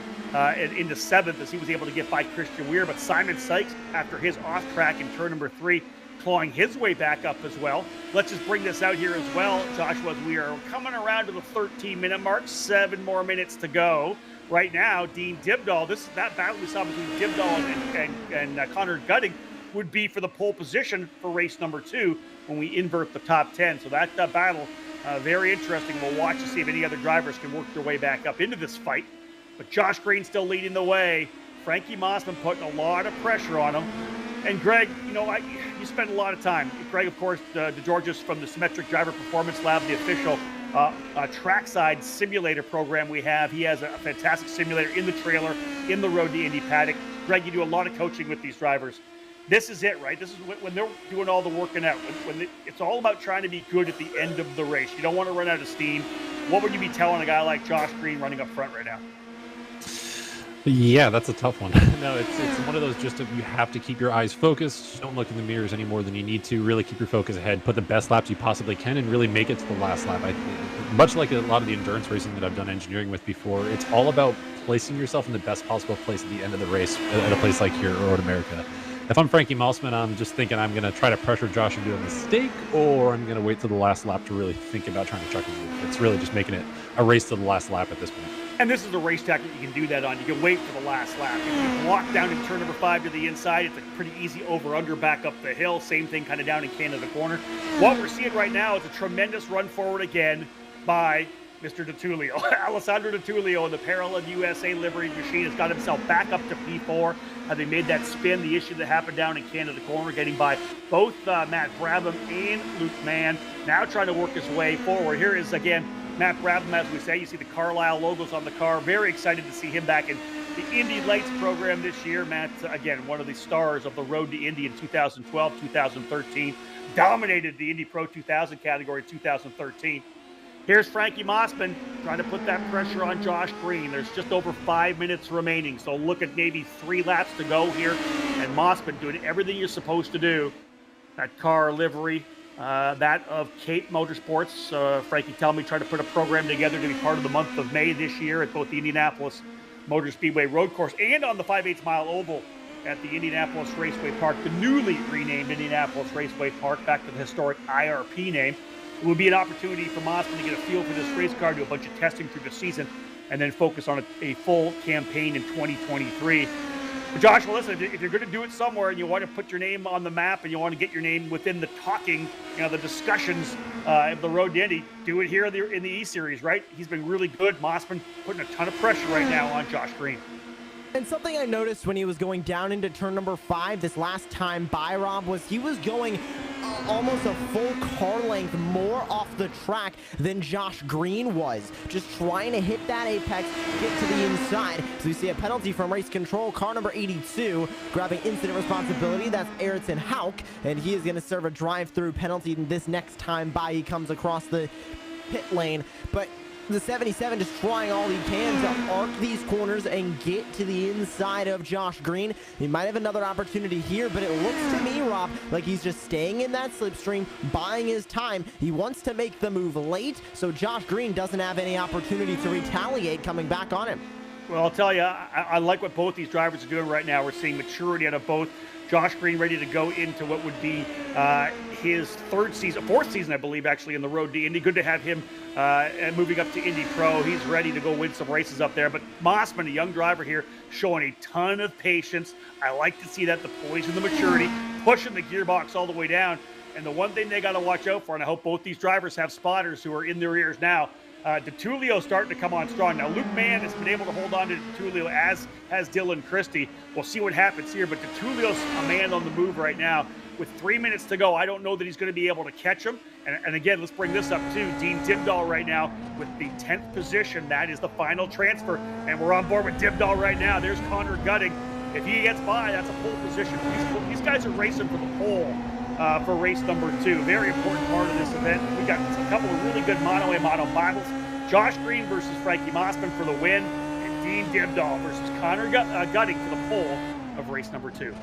Speaker 1: into 7th as he was able to get by Christian Weir, but Simon Sykes, after his off track in turn number 3, clawing his way back up as well. Let's just bring this out here as well, Joshua, as we are coming around to the 13-minute mark. 7 more minutes to go. Right now, Dean Dibdahl, that battle we saw between Dibdahl and Connor Gutting would be for the pole position for race number 2 when we invert the top 10. So that battle, very interesting. We'll watch to see if any other drivers can work their way back up into this fight. But Josh Green still leading the way. Frankie Mossman putting a lot of pressure on him. And Greg, you know, you spend a lot of time. Greg, of course, DeGeorgis from the Symmetric Driver Performance Lab, the official trackside simulator program we have. He has a fantastic simulator in the trailer, in the Road to Indy paddock. Greg, you do a lot of coaching with these drivers. This is it, right? This is when they're doing all the working out. It's all about trying to be good at the end of the race. You don't want to run out of steam. What would you be telling a guy like Josh Green running up front right now?
Speaker 3: Yeah, that's a tough one. No, it's one of those just you have to keep your eyes focused. Don't look in the mirrors any more than you need to. Really keep your focus ahead. Put the best laps you possibly can and really make it to the last lap. Much like a lot of the endurance racing that I've done engineering with before, it's all about placing yourself in the best possible place at the end of the race at a place like here at Road America. If I'm Frankie Mossman, I'm just thinking I'm going to try to pressure Josh into a mistake, or I'm going to wait till the last lap to really think about trying to chuck him. It's really just making it a race to the last lap at this point.
Speaker 1: And this is a racetrack that you can do that on. You can wait for the last lap. If you block down in turn number 5 to the inside, it's a pretty easy over-under back up the hill. Same thing kind of down in Canada corner. What we're seeing right now is a tremendous run forward again by Mr. De Tullio. Alessandro De Tullio in the Parallel USA livery machine has got himself back up to P4. Having made that spin, the issue that happened down in Canada corner, getting by both Matt Brabham and Luke Mann. Now trying to work his way forward. Here is, again, Matt Brabham, as we say. You see the Carlisle logos on the car. Very excited to see him back in the Indy Lights program this year. Matt, again, one of the stars of the Road to Indy in 2012, 2013. Dominated the Indy Pro 2000 category in 2013. Here's Frankie Mossman trying to put that pressure on Josh Green. There's just over 5 minutes remaining, so look at maybe 3 laps to go here. And Mossman doing everything you're supposed to do. That car livery, that of Cape Motorsports. Frankie telling me trying to put a program together to be part of the month of May this year at both the Indianapolis Motor Speedway Road Course and on the 5/8 mile oval at the Indianapolis Raceway Park, the newly renamed Indianapolis Raceway Park, back to the historic IRP name. It would be an opportunity for Mossman to get a feel for this race car, do a bunch of testing through the season, and then focus on a full campaign in 2023. But Josh, well, listen, if you're going to do it somewhere and you want to put your name on the map and you want to get your name within the talking, the discussions of the road to Indy, do it here in the eSeries, right? He's been really good. Mossman putting a ton of pressure right now on Josh Green.
Speaker 2: And something I noticed when he was going down into turn number 5 this last time by Rob was he was going almost a full car length more off the track than Josh Green was. Just trying to hit that apex, get to the inside. So we see a penalty from race control, car number 82, grabbing incident responsibility. That's Ayrton Hauk, and he is going to serve a drive-through penalty this next time by he comes across the pit lane. But the 77 just trying all he can to arc these corners and get to the inside of Josh Green. He might have another opportunity here, but it looks to me, Rob, like he's just staying in that slipstream, buying his time. He wants to make the move late, so Josh Green doesn't have any opportunity to retaliate coming back on him.
Speaker 1: Well, I'll tell you, I like what both these drivers are doing right now. We're seeing maturity out of both. Josh Green ready to go into what would be his fourth season, I believe, actually, in the road to Indy. Good to have him moving up to Indy Pro. He's ready to go win some races up there. But Mossman, a young driver here, showing a ton of patience. I like to see that, the poise and the maturity, pushing the gearbox all the way down. And the one thing they got to watch out for, and I hope both these drivers have spotters who are in their ears now, DeTulio starting to come on strong. Now, Luke Mann has been able to hold on to DeTulio, as has Dylan Christie. We'll see what happens here, but DeTulio's a man on the move right now. With 3 minutes to go, I don't know that he's going to be able to catch him. And again, let's bring this up too. Dean Dibdahl right now with the 10th position. That is the final transfer, and we're on board with Dibdahl right now. There's Connor Gutting. If he gets by, that's a pole position. These guys are racing for the pole. For race number 2. Very important part of this event. We got a couple of really good mono A mono finals. Josh Green versus Frankie Mossman for the win, and Dean Dibdahl versus Connor Gutting for the pole of race number 2.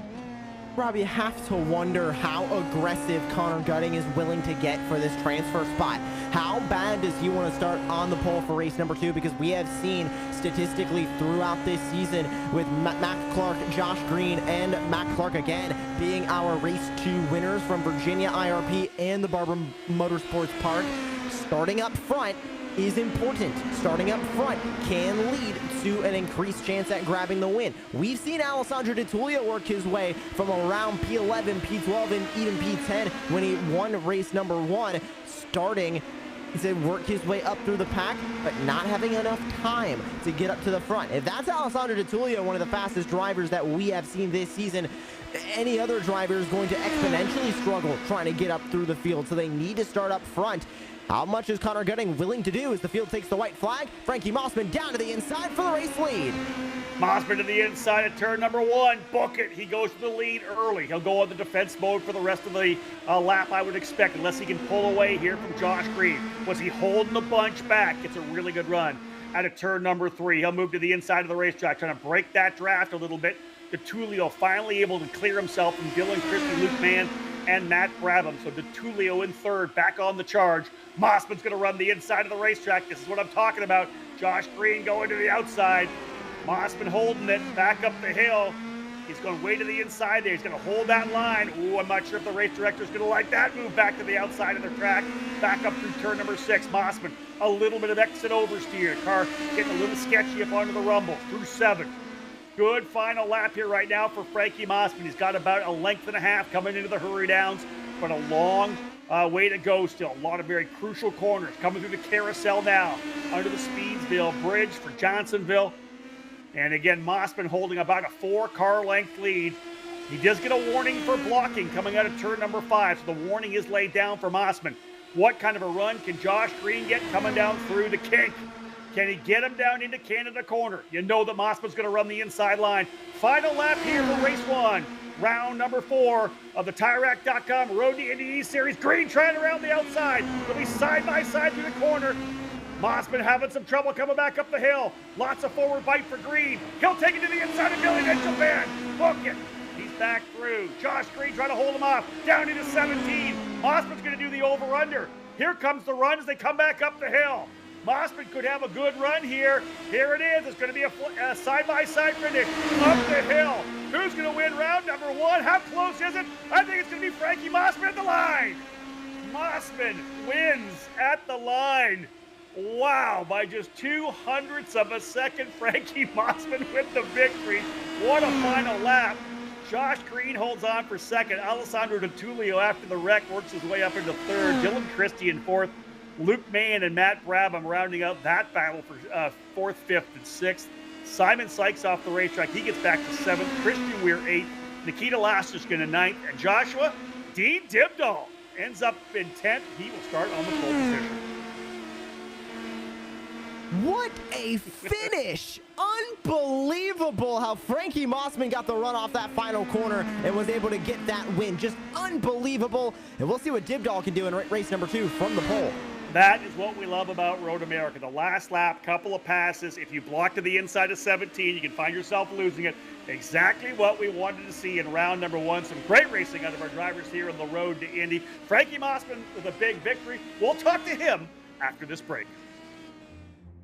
Speaker 2: Rob, you have to wonder how aggressive Connor Gutting is willing to get for this transfer spot. How bad does he want to start on the pole for race number 2? Because we have seen statistically throughout this season with Mac Clark, Josh Green, and Mac Clark again being our race 2 winners from Virginia IRP and the Barber Motorsports Park. Starting up front is important. Starting up front can lead to an increased chance at grabbing the win. We've seen Alessandro DeTulio work his way from around P11, P12, and even P10 when he won race number 1, starting to work his way up through the pack, but not having enough time to get up to the front. If that's Alessandro DeTulio, one of the fastest drivers that we have seen this season, any other driver is going to exponentially struggle trying to get up through the field, so they need to start up front. How much is Connor Gutting willing to do as the field takes the white flag? Frankie Mossman down to the inside for the race lead.
Speaker 1: Mossman to the inside at turn number 1. Book it. He goes to the lead early. He'll go on the defense mode for the rest of the lap, I would expect, unless he can pull away here from Josh Green. Was he holding the bunch back? It's a really good run. Out of turn number 3, he'll move to the inside of the racetrack, trying to break that draft a little bit. DeTulio finally able to clear himself from Dylan Christie, Luke Mann, and Matt Brabham. So DeTulio in third, back on the charge. Mossman's going to run the inside of the racetrack. This is what I'm talking about. Josh Green going to the outside. Mossman holding it back up the hill. He's going way to the inside there. He's going to hold that line. Ooh, I'm not sure if the race director's going to like that move back to the outside of the track. Back up through turn number 6. Mossman, a little bit of exit oversteer. Car getting a little sketchy up onto the rumble through 7. Good final lap here right now for Frankie Mossman. He's got about a length and a half coming into the hurry downs, but a long way to go still. A lot of very crucial corners coming through the carousel now under the Speedsville Bridge for Johnsonville. And again, Mossman holding about a 4-car length lead. He does get a warning for blocking coming out of turn number 5, so the warning is laid down for Mossman. What kind of a run can Josh Green get coming down through the kink? Can he get him down into Canada Corner? You know that Mossman's going to run the inside line. Final lap here for race 1. Round number 4 of the TireRack.com Road to Indy eSeries. Green trying around the outside. They'll be side by side through the corner. Mossman having some trouble coming back up the hill. Lots of forward bite for Green. He'll take it to the inside of Billy Mitchell Van. Book it. He's back through. Josh Green trying to hold him off. Down into 17. Mossman's going to do the over-under. Here comes the run as they come back up the hill. Mossman could have a good run here. Here it is. It's going to be a side-by-side finish up the hill. Who's going to win round number 1? How close is it? I think it's going to be Frankie Mossman at the line. Mossman wins at the line. Wow, by just 0.02 of a second, Frankie Mossman with the victory. What a final lap. Josh Green holds on for second. Alessandro DiTullio after the wreck works his way up into third. Dylan Christie in fourth. Luke Mann and Matt Brabham rounding out that battle for fourth, fifth, and sixth. Simon Sykes off the racetrack. He gets back to seventh. Christian Weir eighth. Nikita Lasterkin in ninth. And Joshua, Dean Dibdahl ends up in 10th. He will start on the pole position.
Speaker 2: What a finish! Unbelievable how Frankie Mossman got the run off that final corner and was able to get that win. Just unbelievable. And we'll see what Dibdahl can do in race number 2 from the pole.
Speaker 1: That is what we love about Road America. The last lap, couple of passes. If you block to the inside of 17, you can find yourself losing it. Exactly what we wanted to see in round number 1. Some great racing out of our drivers here on the road to Indy. Frankie Mossman with a big victory. We'll talk to him after this break.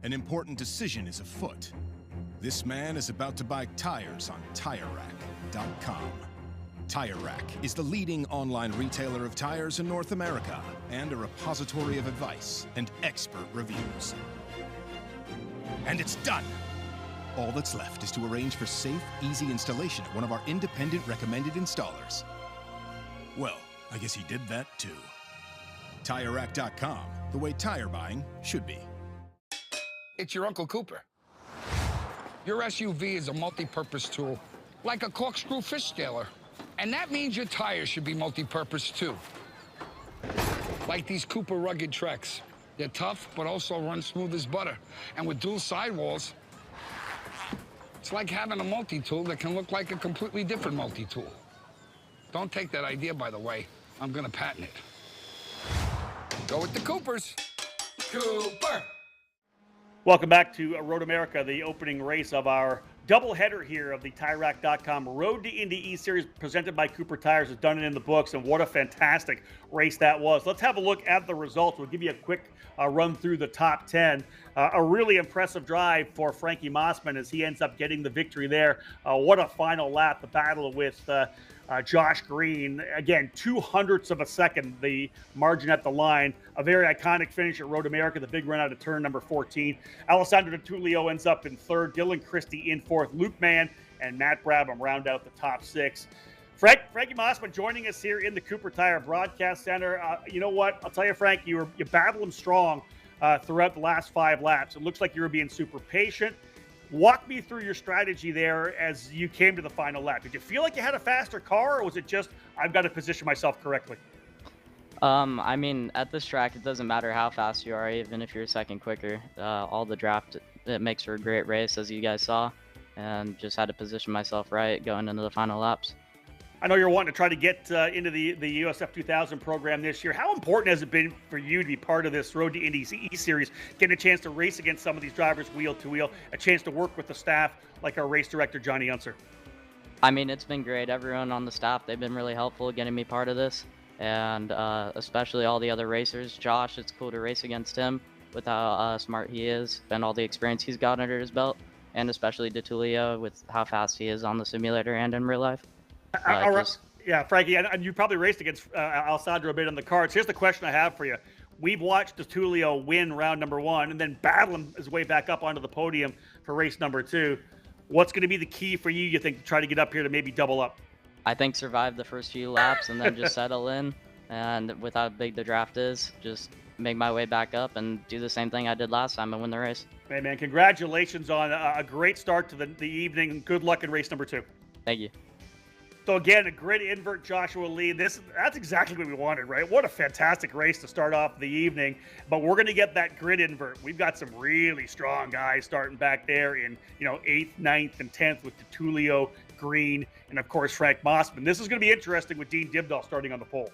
Speaker 5: An important decision is afoot. This man is about to buy tires on TireRack.com. Tire Rack is the leading online retailer of tires in North America and a repository of advice and expert reviews. And it's done! All that's left is to arrange for safe, easy installation at one of our independent recommended installers. Well, I guess he did that too. TireRack.com, the way tire buying should be.
Speaker 6: It's your Uncle Cooper. Your SUV is a multi-purpose tool, like a corkscrew fish scaler. And that means your tires should be multi-purpose too. Like these Cooper rugged Treks. They're tough, but also run smooth as butter. And with dual sidewalls, it's like having a multi-tool that can look like a completely different multi-tool. Don't take that idea, by the way. I'm gonna patent it. Go with the Coopers. Cooper!
Speaker 1: Welcome back to Road America, the opening race of our doubleheader here of the TireRack.com Road to Indy eSeries presented by Cooper Tires. Has done it in the books, and what a fantastic race that was. Let's have a look at the results. We'll give you a quick run through the top 10. A really impressive drive for Frankie Mossman as he ends up getting the victory there. What a final lap, the battle with Josh Green. Again, 0.02 of a second, the margin at the line. A very iconic finish at Road America, the big run out of turn number 14. Alessandro DiTullio ends up in third. Dylan Christie in fourth. Luke Mann and Matt Brabham round out the top 6. Frankie Mossman joining us here in the Cooper Tire Broadcast Center. You know what? I'll tell you, Frank, you battled him strong throughout the last 5 laps. It looks like you were being super patient. Walk me through your strategy there as you came to the final lap. Did you feel like you had a faster car, or was it just, I've got to position myself correctly?
Speaker 7: I mean, at this track, it doesn't matter how fast you are, even if you're a second quicker. All the draft, it makes for a great race, as you guys saw, and just had to position myself right going into the final laps.
Speaker 1: I know you're wanting to try to get into the USF 2000 program this year. How important has it been for you to be part of this Road to Indy eSeries, getting a chance to race against some of these drivers wheel to wheel, a chance to work with the staff like our race director, Johnny Unser?
Speaker 7: I mean, it's been great. Everyone on the staff, they've been really helpful getting me part of this, and especially all the other racers. Josh, it's cool to race against him with how smart he is and all the experience he's got under his belt, and especially DiTullio with how fast he is on the simulator and in real life.
Speaker 1: Yeah, Frankie, and you probably raced against Alessandro a bit on the cards. Here's the question I have for you. We've watched DiTullio win round number 1 and then battle him his way back up onto the podium for race number 2. What's going to be the key for you think, to try to get up here to maybe double up?
Speaker 7: I think survive the first few laps and then just settle in. And with how big the draft is, just make my way back up and do the same thing I did last time and win the race.
Speaker 1: Hey, man, congratulations on a great start to the evening. Good luck in race number 2.
Speaker 7: Thank you.
Speaker 1: So again, a great invert Joshua lead. That's exactly what we wanted, right? What a fantastic race to start off the evening. But we're going to get that grid invert. We've got some really strong guys starting back there in 8th, 9th, and 10th with DiTullio, Green, and of course Frank Mossman. This is going to be interesting with Dean Dibdahl starting on the pole.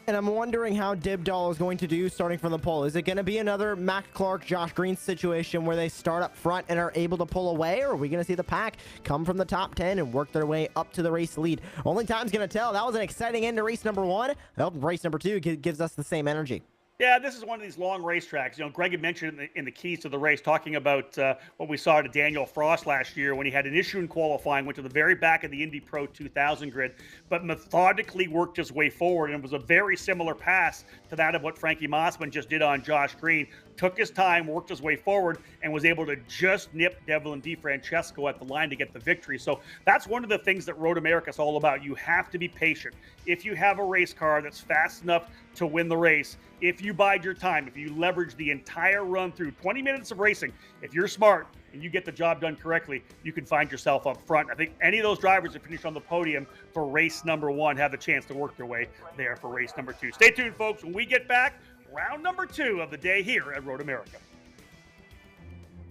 Speaker 2: And I'm wondering how Dibdahl is going to do starting from the pole. Is it going to be another Mac Clark, Josh Green situation where they start up front and are able to pull away? Or are we going to see the pack come from the top 10 and work their way up to the race lead? Only time's going to tell. That was an exciting end to race number 1. I hope race number 2 gives us the same energy.
Speaker 1: Yeah, this is one of these long racetracks. Greg had mentioned in the keys to the race, talking about what we saw to Daniel Frost last year when he had an issue in qualifying, went to the very back of the Indy Pro 2000 grid, but methodically worked his way forward, and it was a very similar pass to that of what Frankie Mossman just did on Josh Green. took his time, worked his way forward, and was able to just nip Devlin DiFrancesco at the line to get the victory. So that's one of the things that Road America is all about. You have to be patient. If you have a race car that's fast enough to win the race, if you bide your time, if you leverage the entire run through 20 minutes of racing, if you're smart and you get the job done correctly, you can find yourself up front. I think any of those drivers that finish on the podium for race number 1 have the chance to work their way there for race number 2. Stay tuned, folks. When we get back, round number 2 of the day here at Road America.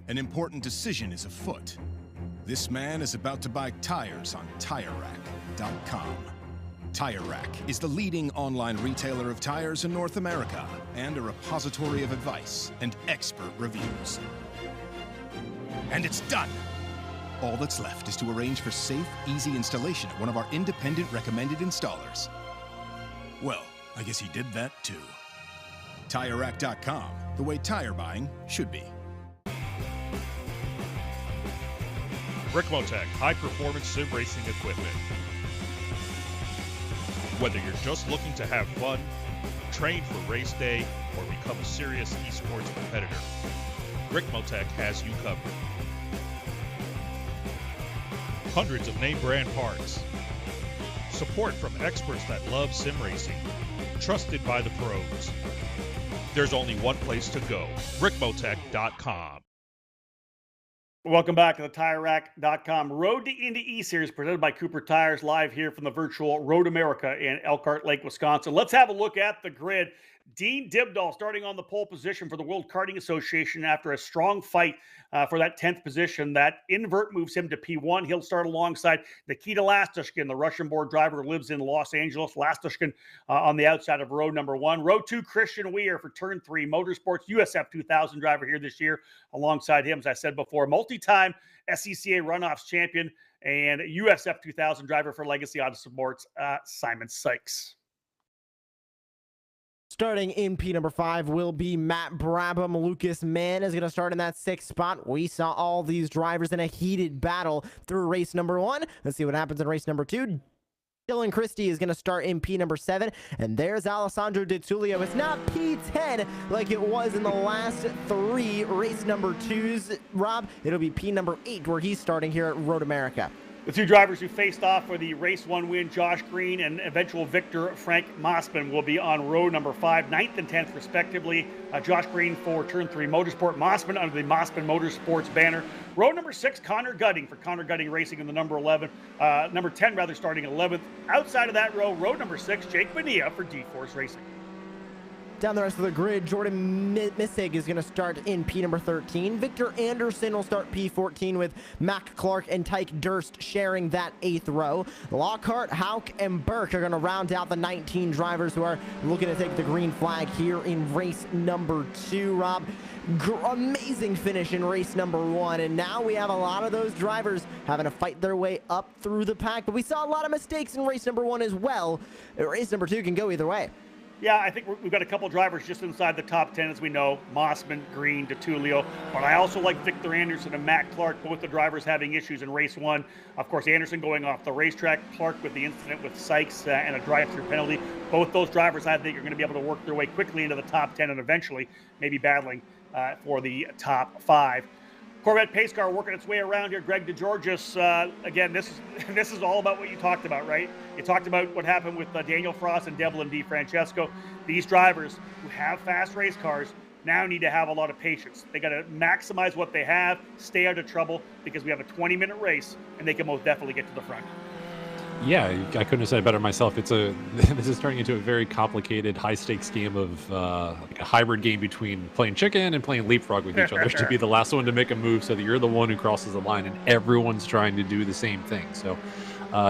Speaker 5: An important decision is afoot. This man is about to buy tires on TireRack.com. Tire Rack is the leading online retailer of tires in North America and a repository of advice and expert reviews. And it's done! All that's left is to arrange for safe, easy installation at one of our independent recommended installers. Well, I guess he did that too. TireRack.com, the way tire buying should be.
Speaker 8: Rickmotech, high-performance sim racing equipment. Whether you're just looking to have fun, train for race day, or become a serious esports competitor, Rickmotech has you covered. Hundreds of name brand parts. Support from experts that love sim racing. Trusted by the pros. There's only one place to go, rickmotech.com.
Speaker 1: Welcome back to the TireRack.com Road to Indy eSeries presented by Cooper Tires, live here from the virtual Road America in Elkhart Lake, Wisconsin. Let's have a look at the grid. Dean Dibdahl starting on the pole position for the World Karting Association after a strong fight for that 10th position. That invert moves him to P1. He'll start alongside Nikita Lastushkin, the Russian-born driver who lives in Los Angeles. Lastushkin on the outside of row number 1. Row 2, Christian Weir for turn 3. Motorsports USF 2000 driver here this year. Alongside him, as I said before, multi-time SCCA runoffs champion and USF 2000 driver for Legacy Autosports, Simon Sykes.
Speaker 2: Starting in P number 5 will be Matt Brabham. Lucas Mann is going to start in that 6th spot. We saw all these drivers in a heated battle through race number 1. Let's see what happens in race number 2. Dylan Christie is going to start in P number 7. And there's Alessandro Di Tullio. It's not P10 like it was in the last 3 race number 2s, Rob. It'll be P number 8 where he's starting here at Road America.
Speaker 1: The two drivers who faced off for the race 1 win, Josh Green and eventual victor Frank Mossman, will be on row number 5, 9th and 10th respectively. Josh Green for turn 3 Motorsport, Mossman under the Mossman Motorsports banner. Row number 6, Connor Gutting for Connor Gutting Racing in the number 10 rather, starting 11th. Outside of that row, row number 6, Jake Bonilla for D-Force Racing.
Speaker 2: Down the rest of the grid, Jordan Missig is going to start in P number 13. Victor Anderson will start P14 with Mac Clark and Tyke Durst sharing that 8th row. Lockhart, Hauk, and Burke are going to round out the 19 drivers who are looking to take the green flag here in race number 2, Rob. Amazing finish in race number 1, and now we have a lot of those drivers having to fight their way up through the pack, but we saw a lot of mistakes in race number 1 as well. Race number 2 can go either way.
Speaker 1: Yeah, I think we've got a couple drivers just inside the top 10, as we know. Mossman, Green, DiTullio. But I also like Victor Anderson and Matt Clark, both the drivers having issues in race 1. Of course, Anderson going off the racetrack, Clark with the incident with Sykes and a drive-through penalty. Both those drivers, I think, are going to be able to work their way quickly into the top 10 and eventually maybe battling for the top 5. Corvette pace car working its way around here. Greg DeGeorgis, again, this is all about what you talked about, right? You talked about what happened with Daniel Frost and Devlin DiFrancesco. These drivers who have fast race cars now need to have a lot of patience. They got to maximize what they have, stay out of trouble, because we have a 20-minute race, and they can most definitely get to the front.
Speaker 3: Yeah, I couldn't have said it better myself. This is turning into a very complicated, high-stakes game of like a hybrid game between playing chicken and playing leapfrog with each other to be the last one to make a move, so that you're the one who crosses the line, and everyone's trying to do the same thing. So,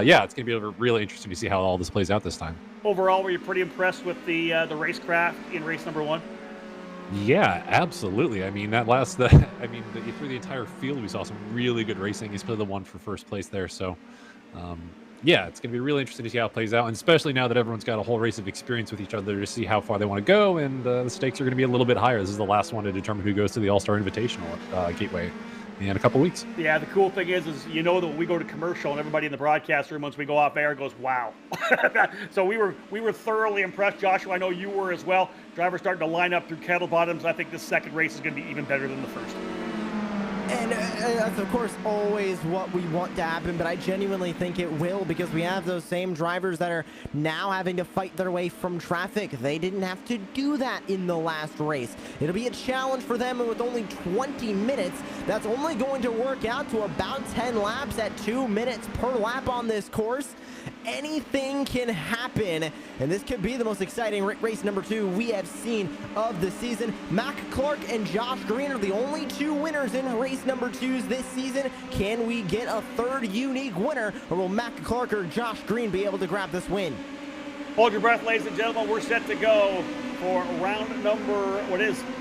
Speaker 3: yeah, it's going to be really interesting to see how all this plays out this time.
Speaker 1: Overall, were you pretty impressed with the racecraft in race number 1?
Speaker 3: Yeah, absolutely. I mean, through the entire field, we saw some really good racing. He's probably the one for first place there. So, yeah, it's going to be really interesting to see how it plays out, and especially now that everyone's got a whole race of experience with each other to see how far they want to go, and the stakes are going to be a little bit higher. This is the last one to determine who goes to the All-Star Invitational Gateway in a couple weeks.
Speaker 1: Yeah, the cool thing is you know that when we go to commercial and everybody in the broadcast room, once we go off air, goes, wow. So we were thoroughly impressed. Joshua, I know you were as well. Drivers starting to line up through kettle bottoms. I think this second race is going to be even better than the first.
Speaker 2: And that's, of course, always what we want to happen, but I genuinely think it will, because we have those same drivers that are now having to fight their way from traffic. They didn't have to do that in the last race. It'll be a challenge for them, and with only 20 minutes, that's only going to work out to about 10 laps at 2 minutes per lap on this course. Anything can happen, and this could be the most exciting race number 2 we have seen of the season. Mac Clark and Josh Green are the only 2 winners in race number 2s this season. Can we get a third unique winner, or will Mac Clark or Josh Green be able to grab this win?
Speaker 1: Hold your breath, ladies and gentlemen. We're set to go for round number,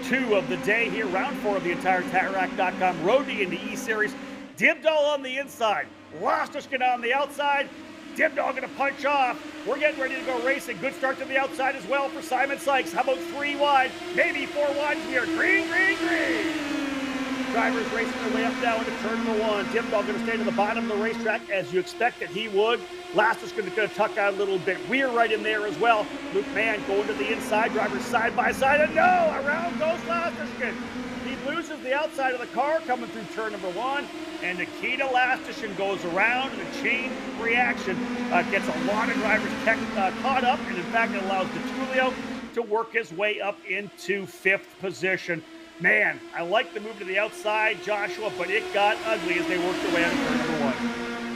Speaker 1: 2 of the day here, round 4 of the entire TireRack.com Road to Indy eSeries. Dibdall on the inside, Losterkin on the outside. Dibdall gonna punch off. We're getting ready to go racing. Good start to the outside as well for Simon Sykes. How about 3 wide? Maybe 4 wide here. Green, green, green. Drivers racing their way up now into turn number 1. Dibdall gonna stay to the bottom of the racetrack as you expect that he would. Laster's gonna tuck out a little bit. We're right in there as well. Luke Mann going to the inside. Drivers side by side, and no! Around goes Lasterkin. He loses the outside of the car coming through turn number 1, and Nikita Lastishin goes around, and the chain reaction gets a lot of drivers caught up, and in fact it allows DeTulio to work his way up into 5th position. Man, I like the move to the outside, Joshua, but it got ugly as they worked their way on turn number 1.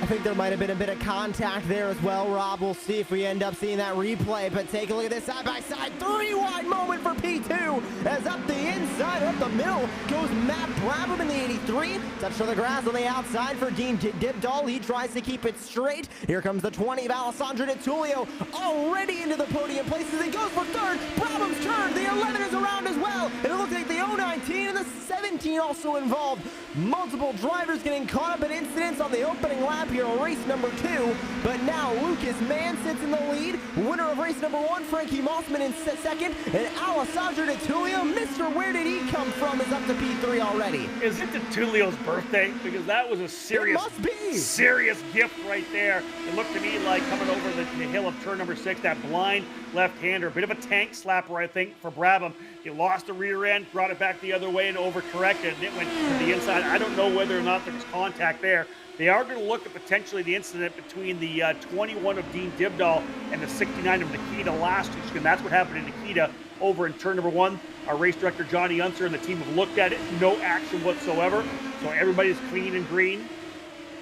Speaker 2: I think there might have been a bit of contact there as well, Rob. We'll see if we end up seeing that replay, but take a look at this side-by-side 3-wide moment for P2 as up the inside, up the middle goes Matt Brabham in the 83. Touch to the grass on the outside for Dean Dibdall. He tries to keep it straight. Here comes the 20 of Alessandro DeTulio already into the podium places. He goes for 3rd. Brabham's turn. The 11 is around as well. And it looks like the 019 and the 17 also involved. Multiple drivers getting caught up in incidents on the opening lap here on race number 2, but now Lucas Mann sits in the lead. Winner of race number 1, Frankie Mossman in 2nd, and Alessandro DeTulio, Mr. Where Did He Come From, is up to P3 already.
Speaker 1: Is it DeTulio's birthday? Because that was a serious gift right there. It looked to me like coming over the hill of turn number 6, that blind left-hander, bit of a tank slapper, I think, for Brabham. He lost the rear end, brought it back the other way, and overcorrected, and it went to the inside. I don't know whether or not there was contact there. They are going to look at potentially the incident between the 21 of Dean Dibdall and the 69 of Nikita Lastic, and that's what happened to Nikita over in turn number 1. Our race director, Johnny Unser, and the team have looked at it. No action whatsoever, so everybody's clean and green.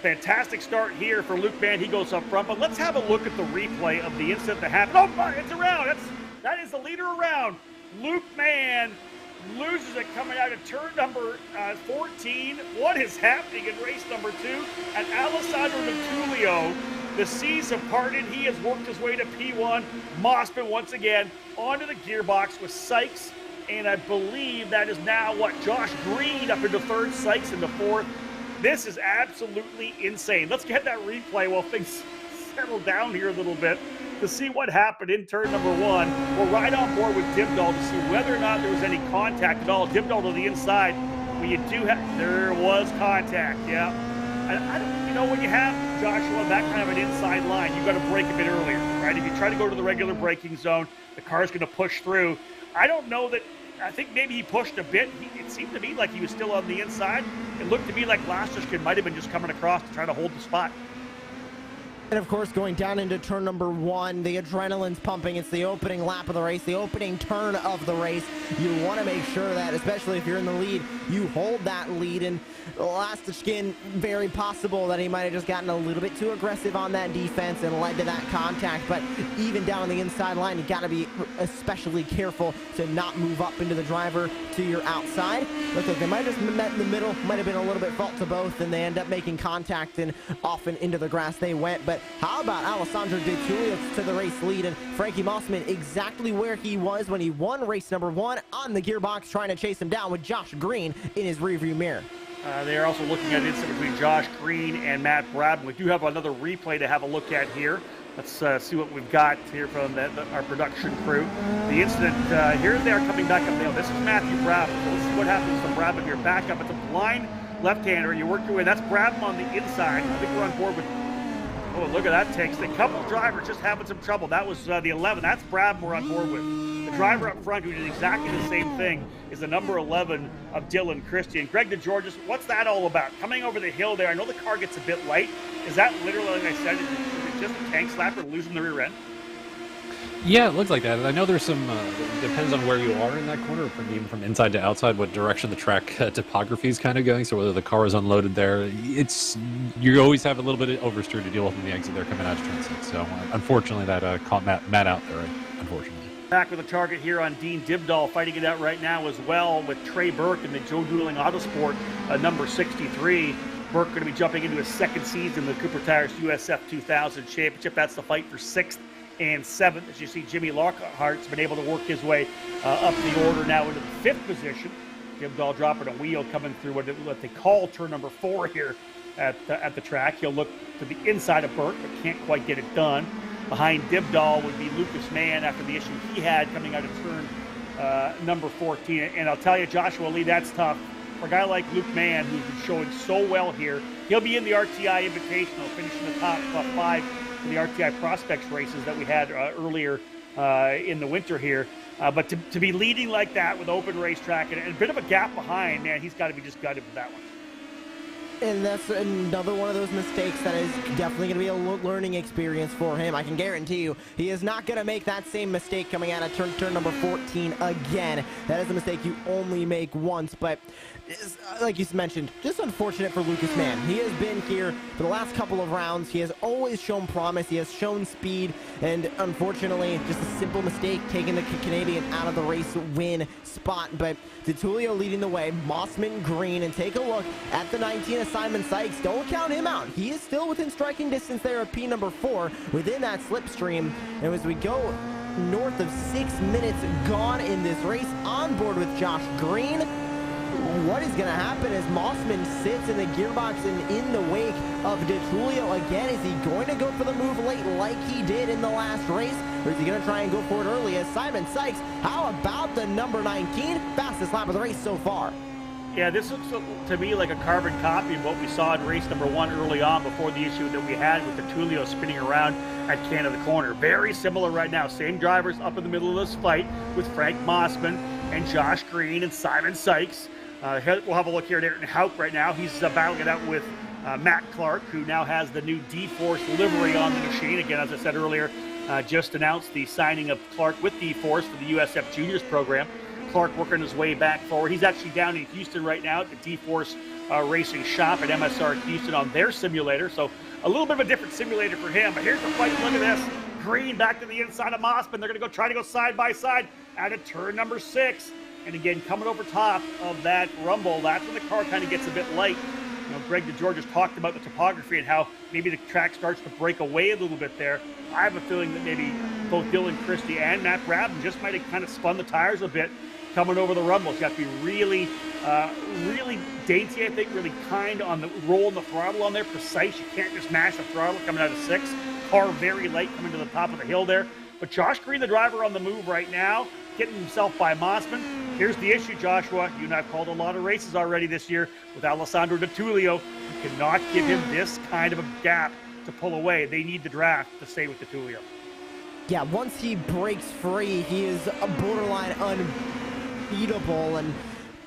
Speaker 1: Fantastic start here for Luke Mann. He goes up front, but let's have a look at the replay of the incident that happened. Oh my, it's around. That is the leader around. Luke Mann loses it coming out of turn number 14. What is happening in race number 2? And Alessandro DeTulio, the seas have parted. He has worked his way to P1. Mossman once again onto the gearbox with Sykes, and I believe that is now Josh Green up into 3rd, Sykes into 4th. This is absolutely insane. Let's get that replay while things settle down here a little bit to see what happened in turn number 1. We're right on board with Dibdall to see whether or not there was any contact at all. Dibdall to the inside. When you do have, there was contact, yeah. I don't, when you have, Joshua, that kind of an inside line, you've got to brake a bit earlier, right? If you try to go to the regular braking zone, the car's going to push through. I don't know that, I think maybe he pushed a bit. It seemed to me like he was still on the inside. It looked to me like Lasterkin might have been just coming across to try to hold the spot.
Speaker 2: And of course, going down into turn number 1, the adrenaline's pumping. It's the opening lap of the race, the opening turn of the race. You want to make sure that, especially if you're in the lead, you hold that lead. And Lastiskin, very possible that he might have just gotten a little bit too aggressive on that defense and led to that contact. But even down on the inside line, you got to be especially careful to not move up into the driver to your outside. Looks like they might have just met in the middle. Might have been a little bit fault to both, and they end up making contact, and often into the grass they went. But how about Alessandro DeTulio to the race lead, and Frankie Mossman exactly where he was when he won race number 1 on the gearbox, trying to chase him down with Josh Green in his rearview mirror.
Speaker 1: They are also looking at an incident between Josh Green and Matt Brabham. We do have another replay to have a look at here. Let's see what we've got here from our production crew. The incident, here they are coming back up now. This is Matthew Brabham. So this is what happens to Brabham here. Back up. It's a blind left-hander. You work your way. That's Brabham on the inside. I think we're on board with. Oh, look at that takes. A couple drivers just having some trouble. That was the 11. That's Brabham we're on board with. The driver up front who did exactly the same thing is the number 11 of Dylan Christie. And Greg DeGeorges, what's that all about? Coming over the hill there, I know the car gets a bit light. Is that literally, like I said, is it just a tank slapper losing the rear end?
Speaker 3: Yeah, it looks like that. I know there's some, depends on where you are in that corner, even from inside to outside, what direction the track topography is kind of going. So whether the car is unloaded there, you always have a little bit of oversteer to deal with in the exit there coming out of turn 6. So unfortunately, that caught Matt out there, unfortunately.
Speaker 1: Back with a target here on Dean Dibdahl, fighting it out right now as well with Trey Burke in the Joe Dueling Autosport, number 63. Burke going to be jumping into his second season in the Cooper Tires USF 2000 Championship. That's the fight for 6th and 7th. As you see, Jimmy Lockhart's been able to work his way up the order now into the 5th position. Dibdahl dropping a wheel coming through what they call turn number 4 here at the track. He'll look to the inside of Burke, but can't quite get it done. Behind Dibdahl would be Lucas Mann after the issue he had coming out of turn number 14. And I'll tell you, Joshua Lee, that's tough. For a guy like Luke Mann, who's been showing so well here, he'll be in the RTI Invitational, finishing the top 5 in the RTI Prospects races that we had earlier in the winter here. But to be leading like that with open racetrack and a bit of a gap behind, man, he's got to be just gutted with that one.
Speaker 2: And that's another one of those mistakes that is definitely going to be a learning experience for him. I can guarantee you he is not going to make that same mistake coming out of turn number 14 again. That is a mistake you only make once, but like you mentioned, just unfortunate for Lucas Mann. He has been here for the last couple of rounds. He has always shown promise. He has shown speed, and unfortunately, just a simple mistake taking the Canadian out of the race win spot. But DeTulio leading the way, Mossman Green, and take a look at the 19 of Simon Sykes. Don't count him out. He is still within striking distance there of P number 4 within that slipstream. And as we go north of 6 minutes gone in this race, on board with Josh Green. What is going to happen as Mossman sits in the gearbox and in the wake of DeTulio again? Is he going to go for the move late like he did in the last race? Or is he going to try and go for it early as Simon Sykes? How about the number 19? Fastest lap of the race so far.
Speaker 1: Yeah, this looks to me like a carbon copy of what we saw in race number 1 early on before the issue that we had with DeTulio spinning around at Canada Corner. Very similar right now. Same drivers up in the middle of this fight with Frank Mossman and Josh Green and Simon Sykes. We'll have a look here at Aaron Houck right now. He's battling it out with Matt Clark, who now has the new D-Force livery on the machine. Again, as I said earlier, just announced the signing of Clark with D-Force for the USF Juniors program. Clark working his way back forward. He's actually down in Houston right now at the D-Force Racing Shop at MSR Houston on their simulator. So a little bit of a different simulator for him. But here's the fight. Look at this. Green back to the inside of Mossman. They're going to try to go side by side out of turn number 6. And again, coming over top of that rumble, that's when the car kind of gets a bit light. You know, Greg DeGeorge talked about the topography and how maybe the track starts to break away a little bit there. I have a feeling that maybe both Dylan Christie and Matt Brabham just might have kind of spun the tires a bit coming over the rumble. You have to be really, really dainty, I think, really kind on the roll and the throttle on there, precise. You can't just mash the throttle coming out of 6. Car very light coming to the top of the hill there. But Josh Green, the driver on the move right now, getting himself by Mossman. Here's the issue, Joshua. You and I have called a lot of races already this year with Alessandro DeTulio. You cannot give him this kind of a gap to pull away. They need the draft to stay with DeTulio.
Speaker 2: Yeah, once he breaks free, he is a borderline unbeatable, and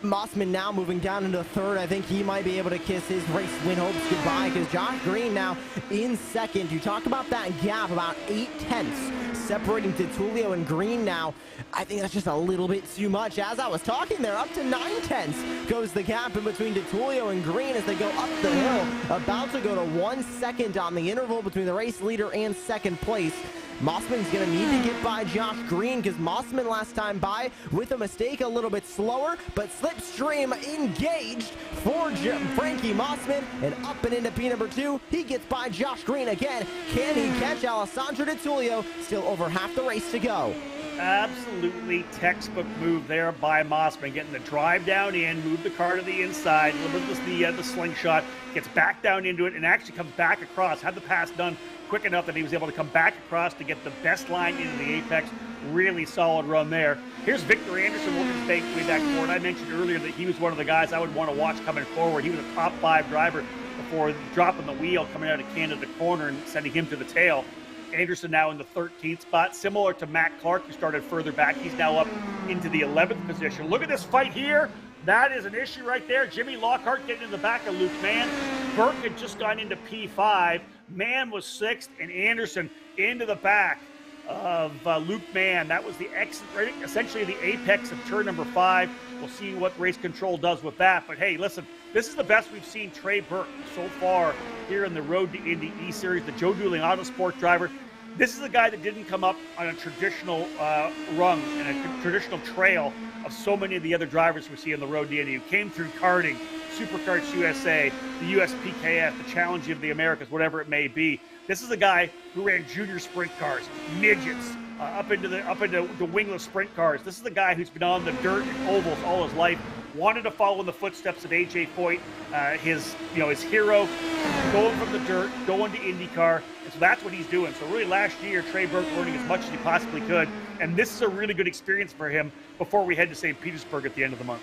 Speaker 2: Mossman now moving down into 3rd. I think he might be able to kiss his race win hopes goodbye because Josh Green now in 2nd. You talk about that gap, about 8 tenths separating DeTulio and Green now. I think that's just a little bit too much. As I was talking there, up to 9 tenths goes the gap in between DeTulio and Green as they go up the hill. About to go to 1 second on the interval between the race leader and 2nd place. Mossman's going to need to get by Josh Green because Mossman last time by with a mistake a little bit slower, but slipstream engaged for Frankie Mossman, and up and into P number 2. He gets by Josh Green again. Can he catch Alessandro DeTulio? Still over half the race to go.
Speaker 1: Absolutely textbook move there by Mossman, getting the drive down in, move the car to the inside, a little bit of the slingshot, gets back down into it, and actually comes back across. Had the pass done quick enough that he was able to come back across to get the best line into the apex. Really solid run there. Here's Victor Anderson working his way back forward. I mentioned earlier that he was one of the guys I would want to watch coming forward. He was a top 5 driver before dropping the wheel coming out of Canada corner and sending him to the tail. Anderson now in the 13th spot, similar to Matt Clark, who started further back. He's now up into the 11th position. Look at this fight here. That is an issue right there. Jimmy Lockhart getting in the back of Luke Mann. Burke had just gone into P5. Mann was 6th, and Anderson into the back of Luke Mann. That was the exit, right, essentially the apex of turn number 5. We'll see what race control does with that. But hey, listen, this is the best we've seen Trey Burke so far here in the Road to Indy eSeries, the Joe Dueling Autosport driver. This is a guy that didn't come up on a traditional rung and a traditional trail of so many of the other drivers we see on the Road to Indy, who came through karting, Superkarts USA, the USPKF, the Challenge of the Americas, whatever it may be. This is a guy who ran junior sprint cars, midgets, up into the wingless sprint cars. This is the guy who's been on the dirt and ovals all his life. Wanted to follow in the footsteps of AJ Foyt, his hero, going from the dirt, going to IndyCar, and so that's what he's doing. So really, last year, Trey Burke learning as much as he possibly could, and this is a really good experience for him before we head to St. Petersburg at the end of the month.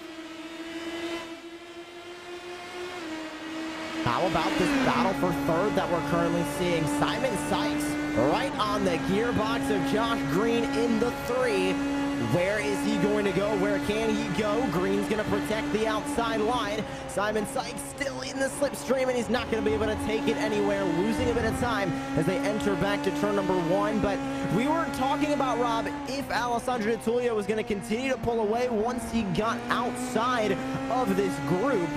Speaker 2: How about this battle for third that we're currently seeing? Simon Sykes right on the gearbox of Josh Green in the 3. Where is he going to go? Where can he go? Green's going to protect the outside line. Simon Sykes still in the slipstream, and he's not going to be able to take it anywhere, losing a bit of time as they enter back to turn number 1. But we were talking about, Rob, if Alessandro Di Tullio was going to continue to pull away once he got outside of this group.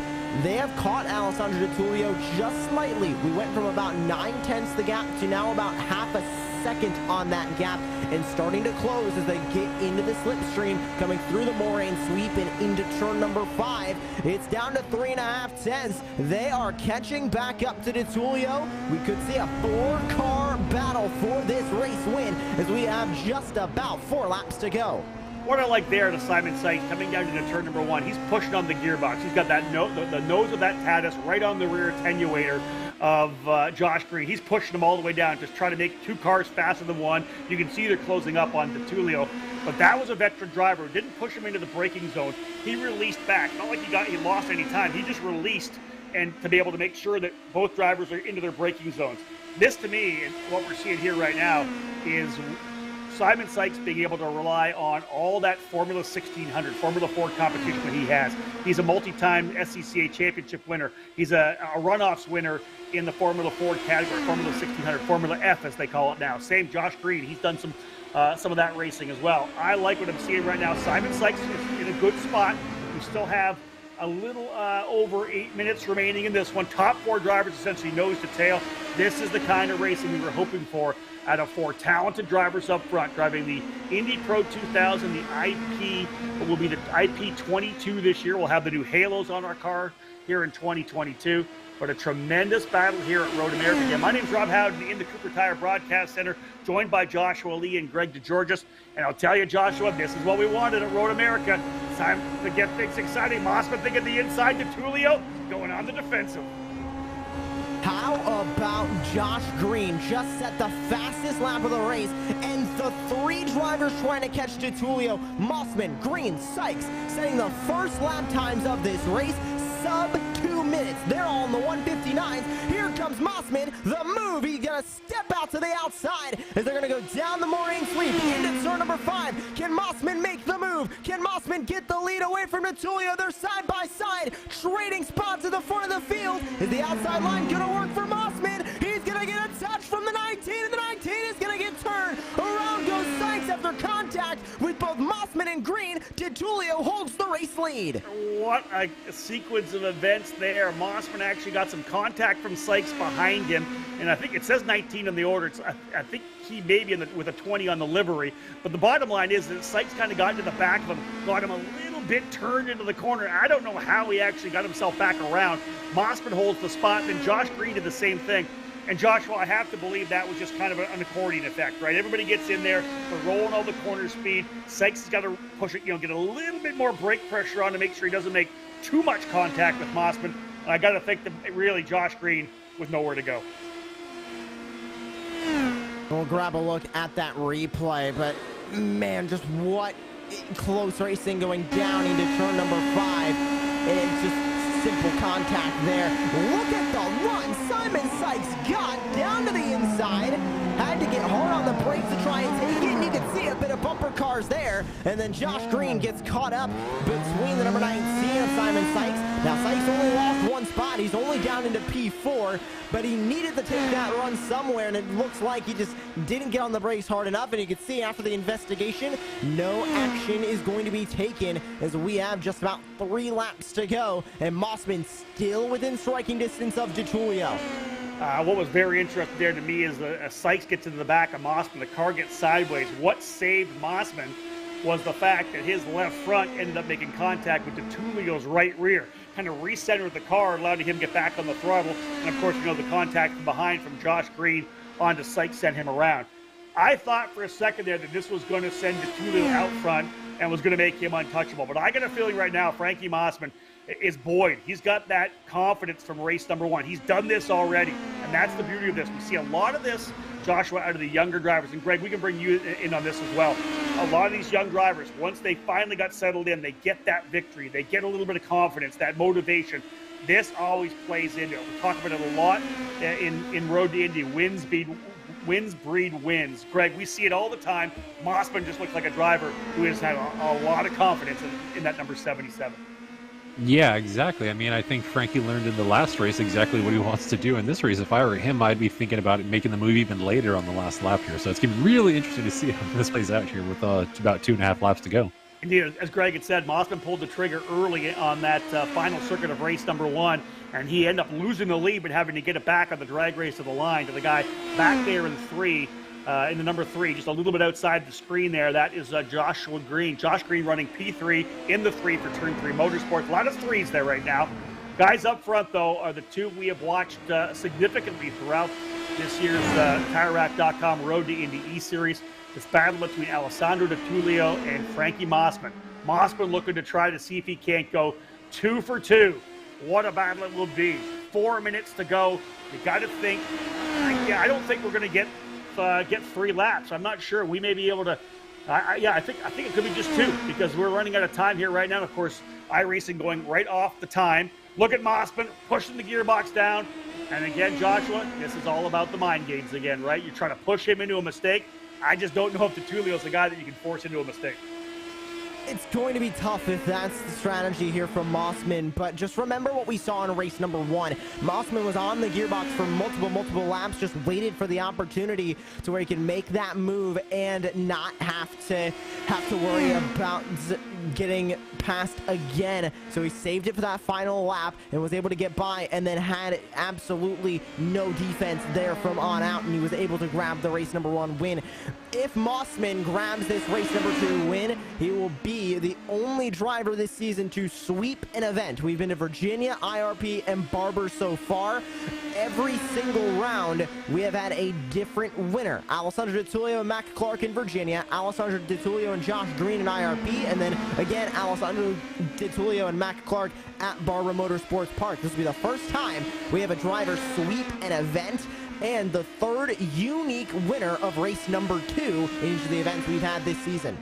Speaker 2: They have caught Alessandro Di Tullio just slightly. We went from about 9/10 the gap to now about half a second on that gap, and starting to close as they get into the slipstream, coming through the moraine sweep and into turn number 5. It's down to 3.5 tenths. They are catching back up to Di Tullio. We could see a 4-car battle for this race win as we have just about 4 laps to go.
Speaker 1: What I like there to Simon Sykes coming down into turn number 1, he's pushing on the gearbox. He's got that the nose of that Tatis right on the rear attenuator of Josh Green. He's pushing them all the way down, just trying to make 2 cars faster than one. You can see they're closing up on Di Tullio. But that was a veteran driver. Didn't push him into the braking zone. He released back. Not like he lost any time. He just released, and to be able to make sure that both drivers are into their braking zones. This, to me, and what we're seeing here right now, is Simon Sykes being able to rely on all that Formula 1600, Formula Ford competition that he has. He's a multi-time SCCA championship winner. He's a runoffs winner in the Formula Ford category, Formula 1600, Formula F as they call it now. Same Josh Green, he's done some of that racing as well. I like what I'm seeing right now. Simon Sykes is in a good spot. We still have a little over 8 minutes remaining in this one. Top 4 drivers essentially nose to tail. This is the kind of racing we were hoping for out of 4 talented drivers up front, driving the Indy Pro 2000, the IP, it will be the IP 22 this year. We'll have the new halos on our car here in 2022. But a tremendous battle here at Road America. Again, my name's Rob Howden in the Cooper Tire Broadcast Center, joined by Joshua Lee and Greg DeGeorgis. And I'll tell you, Joshua, this is what we wanted at Road America. It's time to get things exciting. Mossman thinking the inside to Tullio, going on the defensive.
Speaker 2: How about Josh Green just set the fastest lap of the race, and the 3 drivers trying to catch Di Tullio, Mossman, Green, Sykes, setting the first lap times of this race, sub 2 minutes. They're all in the 159s. Here comes Mossman, the move. He's gonna step out to the outside as they're gonna go down the moraine sweep into turn number 5. Can Mossman make the move? Can Mossman get the lead away from Di Tullio? They're side by side, trading spots at the front of the field. Is the outside line gonna work for Mossman? He's gonna get a touch from the 19, and the 19 is gonna get turned. Around goes Sykes after contact with both Mossman and Green. Di Tullio holds the race lead.
Speaker 1: What a sequence of events there. Mossman actually got some contact from Sykes behind him, and I think it says 19 on the order. I think he may be with a 20 on the livery, but the bottom line is that Sykes kind of got into the back of him, got him a little bit turned into the corner. I don't know how he actually got himself back around. Mossman holds the spot, and Josh Green did the same thing. And Joshua, I have to believe that was just kind of an accordion effect, right? Everybody gets in there, we're rolling all the corner speed. Sykes has got to push it, get a little bit more brake pressure on to make sure he doesn't make too much contact with Mossman. And I got to think that really Josh Green was nowhere to go.
Speaker 2: We'll grab a look at that replay, but man, just what close racing going down into turn number 5. It's just simple contact there. Look at the run Simon Sykes got down to the inside. Had to get hard on the brakes to try and take it, and you can see a bit of bumper cars there. And then Josh Green gets caught up between the number 19 of Simon Sykes. Now Sykes only lost one spot. He's only down into P4, but he needed to take that run somewhere, and it looks like he just didn't get on the brakes hard enough. And you can see after the investigation, no action is going to be taken as we have just about 3 laps to go, and Mossman still within striking distance of DeTulio.
Speaker 1: What was very interesting there to me is Sykes gets into the back of Mossman. The car gets sideways. What saved Mossman was the fact that his left front ended up making contact with DeTulio's right rear. Kind of recentered the car, allowed him to get back on the throttle. And of course, the contact from behind from Josh Green onto Sykes sent him around. I thought for a second there that this was going to send DeTulio out front and was going to make him untouchable. But I got a feeling right now, Frankie Mossman is buoyed. He's got that confidence from race number 1. He's done this already, and that's the beauty of this. We see a lot of this, Joshua, out of the younger drivers. And Greg, we can bring you in on this as well. A lot of these young drivers, once they finally got settled in, they get that victory. They get a little bit of confidence, that motivation. This always plays into it. We talk about it a lot in Road to Indy. Wins breed wins. Greg, we see it all the time. Mossman just looks like a driver who has had a lot of confidence in that number 77.
Speaker 3: Yeah, exactly. I mean, I think Frankie learned in the last race exactly what he wants to do in this race. If I were him, I'd be thinking about it, making the move even later on the last lap here. So it's going to be really interesting to see how this plays out here with about 2.5 laps to go.
Speaker 1: Indeed, as Greg had said, Mossman pulled the trigger early on that final circuit of race number 1, and he ended up losing the lead but having to get it back on the drag race of the line to the guy back there in 3. In the number 3, just a little bit outside the screen there. That is Joshua Green. Josh Green running P3 in the 3 for Turn 3 Motorsports. A lot of 3s there right now. Guys up front, though, are the 2 we have watched significantly throughout this year's TireRack.com Road to Indy eSeries. This battle between Alessandro DeTulio and Frankie Mossman. Mossman looking to try to see if he can't go 2 for 2. What a battle it will be. 4 minutes to go. You got to think. I don't think we're going to get 3 laps. I'm not sure. We may be able to. I think it could be just 2 because we're running out of time here right now. Of course, iRacing going right off the time. Look at Mossman pushing the gearbox down. And again, Joshua, this is all about the mind games again, right? You're trying to push him into a mistake. I just don't know if DeTulio's the guy that you can force into a mistake.
Speaker 2: It's going to be tough if that's the strategy here from Mossman, but just remember what we saw in race number 1. Mossman was on the gearbox for multiple laps, just waited for the opportunity to where he can make that move and not have to worry about getting passed again. So he saved it for that final lap and was able to get by, and then had absolutely no defense there from on out, and he was able to grab the race number 1 win. If Mossman grabs this race number 2 win, he will be the only driver this season to sweep an event. We've been to Virginia, IRP, and Barber so far. Every single round, we have had a different winner. Alessandro DeTulio and Mac Clark in Virginia, Alessandro DeTulio and Josh Green in IRP, and then again, Alessandro DeTulio and Mac Clark at Barber Motorsports Park. This will be the first time we have a driver sweep an event, and the 3rd unique winner of race number 2 in each of the events we've had this season.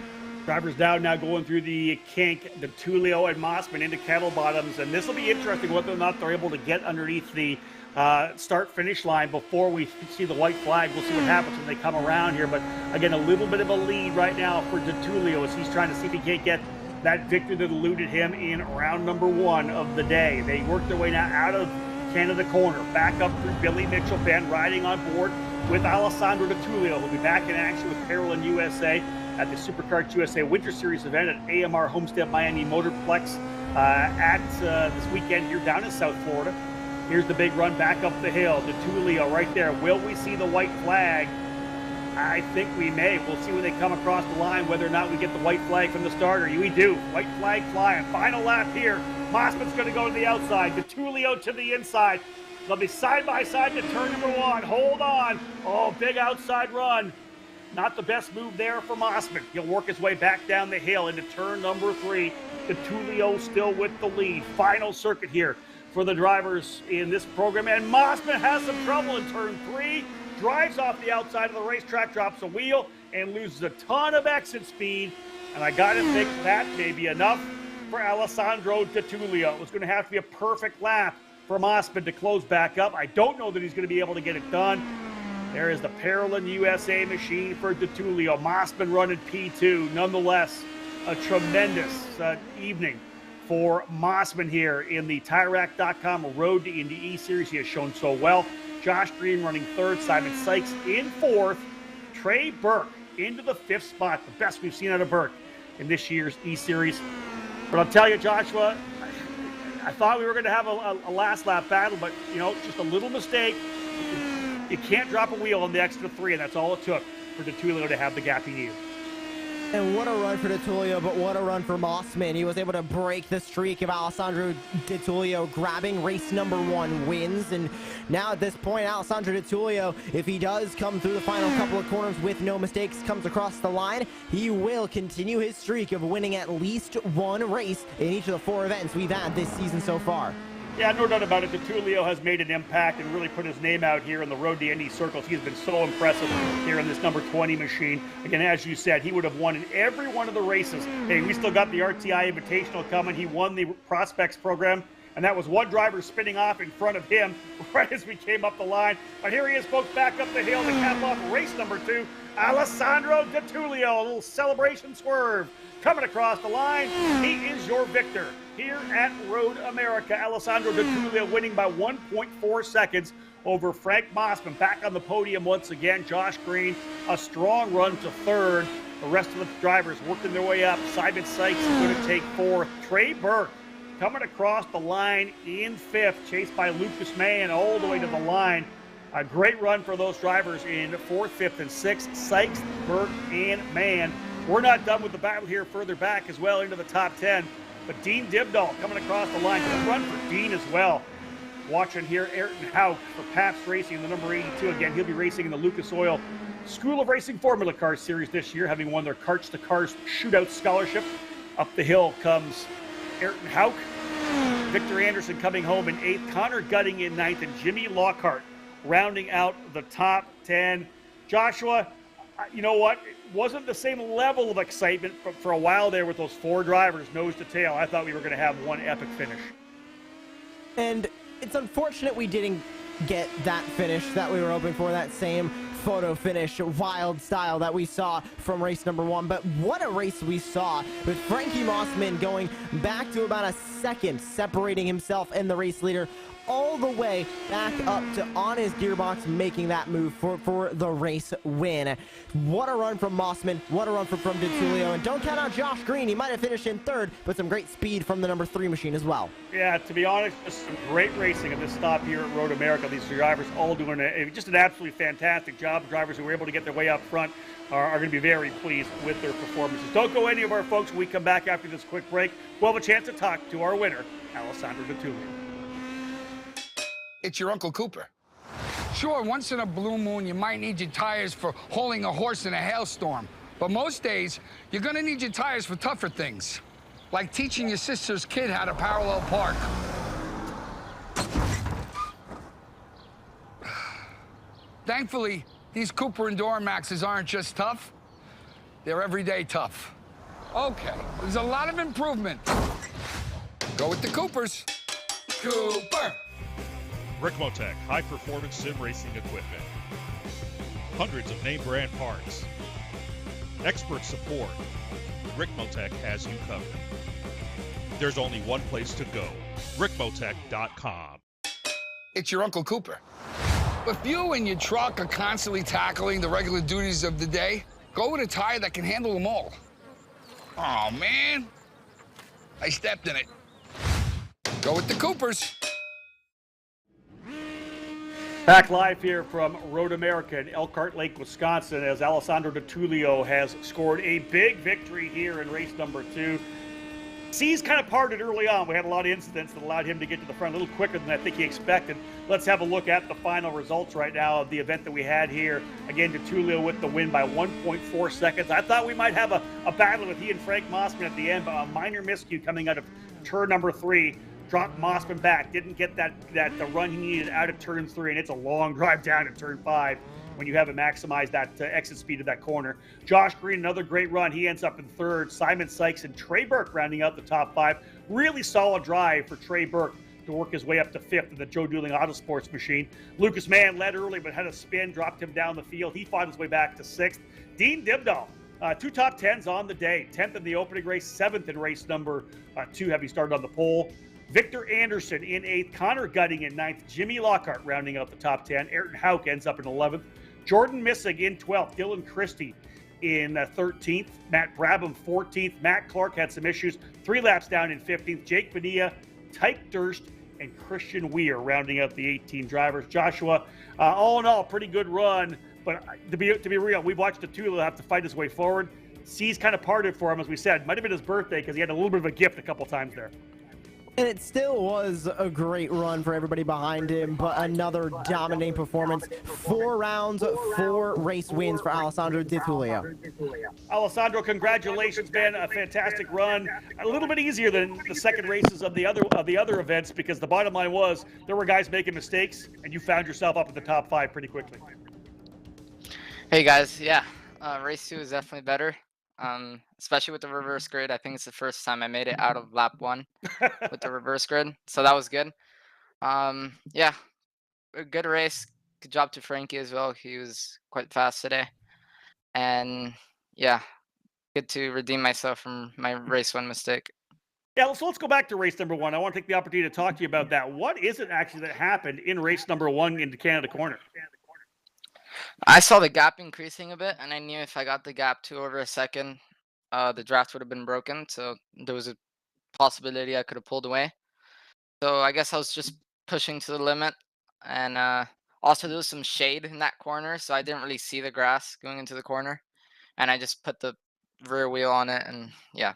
Speaker 1: Drivers down now going through the kink, DeTulio and Mossman into kettle bottoms, and this will be interesting whether or not they're able to get underneath the start-finish line before we see the white flag. We'll see what happens when they come around here, but again, a little bit of a lead right now for DeTulio as he's trying to see if he can't get that victory that eluded him in round number 1 of the day. They work their way now out of Canada corner, back up through Billy Mitchell Bend, riding on board with Alessandro DeTulio, who'll be back in action with Carolyn USA at the Supercarts USA Winter Series event at AMR Homestead Miami Motorplex this weekend here down in South Florida. Here's the big run back up the hill. DeTulio right there. Will we see the white flag? I think we may. We'll see when they come across the line whether or not we get the white flag from the starter. We do. White flag flying. Final lap here. Mossman's going to go to the outside. DeTulio to the inside. They'll be side by side to turn number 1. Hold on. Oh, big outside run. Not the best move there for Mossman. He'll work his way back down the hill into turn number 3. DeTulio still with the lead. Final circuit here for the drivers in this program. And Mossman has some trouble in turn 3. Drives off the outside of the racetrack, drops a wheel, and loses a ton of exit speed. And I got to think that may be enough for Alessandro DeTulio. It was going to have to be a perfect lap for Mossman to close back up. I don't know that he's going to be able to get it done. There is the Parolin USA machine for DeTulio. Mossman running P2. Nonetheless, a tremendous evening for Mossman here in the TireRack.com Road to Indy eSeries. He has shown so well. Josh Green running 3rd. Simon Sykes in 4th. Trey Burke into the 5th spot. The best we've seen out of Burke in this year's eSeries. But I'll tell you, Joshua, I thought we were going to have a last lap battle, but, you know, just a little mistake. You can't drop a wheel on the extra 3, and that's all it took for DeTulio to have the gap he needed.
Speaker 2: And what a run for DeTulio, but what a run for Mossman. He was able to break the streak of Alessandro DeTulio, grabbing race number 1 wins. And now at this point, Alessandro DeTulio, if he does come through the final couple of corners with no mistakes, comes across the line, he will continue his streak of winning at least 1 race in each of the 4 events we've had this season so far.
Speaker 1: Yeah, no doubt about it. DeTulio has made an impact and really put his name out here in the Road to Indy circles. He's been so impressive here in this number 20 machine. Again, as you said, he would have won in every one of the races. Hey, we still got the RTI Invitational coming. He won the Prospects program, and that was one driver spinning off in front of him right as we came up the line. But here he is, folks, back up the hill to cap off race number 2. Alessandro DeTulio, a little celebration swerve coming across the line. He is your victor here at Road America. Alessandro DeTulio winning by 1.4 seconds over Frank Mossman. Back on the podium once again. Josh Green, a strong run to 3rd. The rest of the drivers working their way up. Simon Sykes is going to take 4th. Trey Burke coming across the line in 5th, chased by Lucas Mann all the way to the line. A great run for those drivers in 4th, 5th, and 6th. Sykes, Burke, and Mann. We're not done with the battle here further back as well into the top 10. But Dean Dibdahl coming across the line. Good run for Dean as well. Watching here, Ayrton Hauk for Pabst Racing, the number 82. Again, he'll be racing in the Lucas Oil School of Racing Formula Car Series this year, having won their Karts to Cars Shootout Scholarship. Up the hill comes Ayrton Hauk. Victor Anderson coming home in 8th. Connor Gutting in 9th. And Jimmy Lockhart rounding out the top 10. Joshua, you know what? It wasn't the same level of excitement for a while there with those 4 drivers nose to tail. I thought we were going to have one epic finish.
Speaker 2: And it's unfortunate we didn't get that finish that we were hoping for, that same photo finish, wild style that we saw from race number 1. But what a race we saw, with Frankie Mossman going back to about a second, separating himself and the race leader all the way back up to on his gearbox, making that move for the race win. What a run from Mossman. What a run from DeTulio. And don't count out Josh Green. He might have finished in 3rd, but some great speed from the number 3 machine as well.
Speaker 1: Yeah, to be honest, just some great racing at this stop here at Road America. These drivers all doing just an absolutely fantastic job. Drivers who were able to get their way up front are going to be very pleased with their performances. Don't go any of our folks. When we come back after this quick break, we'll have a chance to talk to our winner, Alessandro DeTulio.
Speaker 6: It's your Uncle Cooper. Sure, once in a blue moon, you might need your tires for hauling a horse in a hailstorm. But most days, you're gonna need your tires for tougher things, like teaching your sister's kid how to parallel park. Thankfully, these Cooper Enduro Maxes aren't just tough, they're everyday tough. Okay, there's a lot of improvement. Go with the Coopers. Cooper.
Speaker 8: Rickmotech high-performance sim racing equipment. Hundreds of name brand parts. Expert support. Rickmotech has you covered. There's only one place to go. rickmotech.com.
Speaker 6: It's your Uncle Cooper. If you and your truck are constantly tackling the regular duties of the day, go with a tire that can handle them all. Oh, man. I stepped in it. Go with the Coopers.
Speaker 1: Back live here from Road America in Elkhart Lake, Wisconsin, as Alessandro DeTulio has scored a big victory here in race number 2. Seas kind of parted early on. We had a lot of incidents that allowed him to get to the front a little quicker than I think he expected. Let's have a look at the final results right now of the event that we had here. Again, DeTulio with the win by 1.4 seconds. I thought we might have a battle with he and Frank Mossman at the end, but a minor miscue coming out of turn number 3 dropped Mossman back. Didn't get the run he needed out of turn 3, and it's a long drive down to turn 5 when you haven't maximized that exit speed of that corner. Josh Green, another great run. He ends up in 3rd. Simon Sykes and Trey Burke rounding out the top 5. Really solid drive for Trey Burke to work his way up to 5th in the Joe Dueling Autosports machine. Lucas Mann led early but had a spin, dropped him down the field. He fought his way back to 6th. Dean Dibdahl, 2 top 10s on the day. 10th in the opening race, 7th in race number 2, having started on the pole. Victor Anderson in 8th. Connor Gutting in 9th. Jimmy Lockhart rounding out the top 10. Ayrton Hauk ends up in 11th. Jordan Missig in 12th. Dylan Christie in 13th. Matt Brabham 14th. Matt Clark had some issues. 3 laps down in 15th. Jake Bonilla, Tyke Durst, and Christian Weir rounding out the 18 drivers. Joshua, all in all, pretty good run. But to be real, we've watched DeTulio have to fight his way forward. Seas kind of parted for him, as we said. Might have been his birthday because he had a little bit of a gift a couple times there.
Speaker 2: And it still was a great run for everybody behind him, but another dominating performance. 4 rounds, 4 race wins for Alessandro DeTulio.
Speaker 1: Alessandro, congratulations, man. A fantastic run. A little bit easier than the second races of the other events, because the bottom line was there were guys making mistakes, and you found yourself up at the top 5 pretty quickly.
Speaker 9: Hey guys, yeah, race 2 is definitely better. Especially with the reverse grid. I think it's the first time I made it out of lap 1 with the reverse grid, so that was good. Yeah, a good race. Good job to Frankie as well. He was quite fast today, and yeah, good to redeem myself from my race 1 mistake.
Speaker 1: Yeah, so let's go back to race number 1. I want to take the opportunity to talk to you about that. What is it actually that happened in race number 1 into Canada Corner?
Speaker 9: I saw the gap increasing a bit, and I knew if I got the gap 2 over a second, the draft would have been broken. So there was a possibility I could have pulled away. So I guess I was just pushing to the limit, and also there was some shade in that corner, so I didn't really see the grass going into the corner, and I just put the rear wheel on it, and yeah,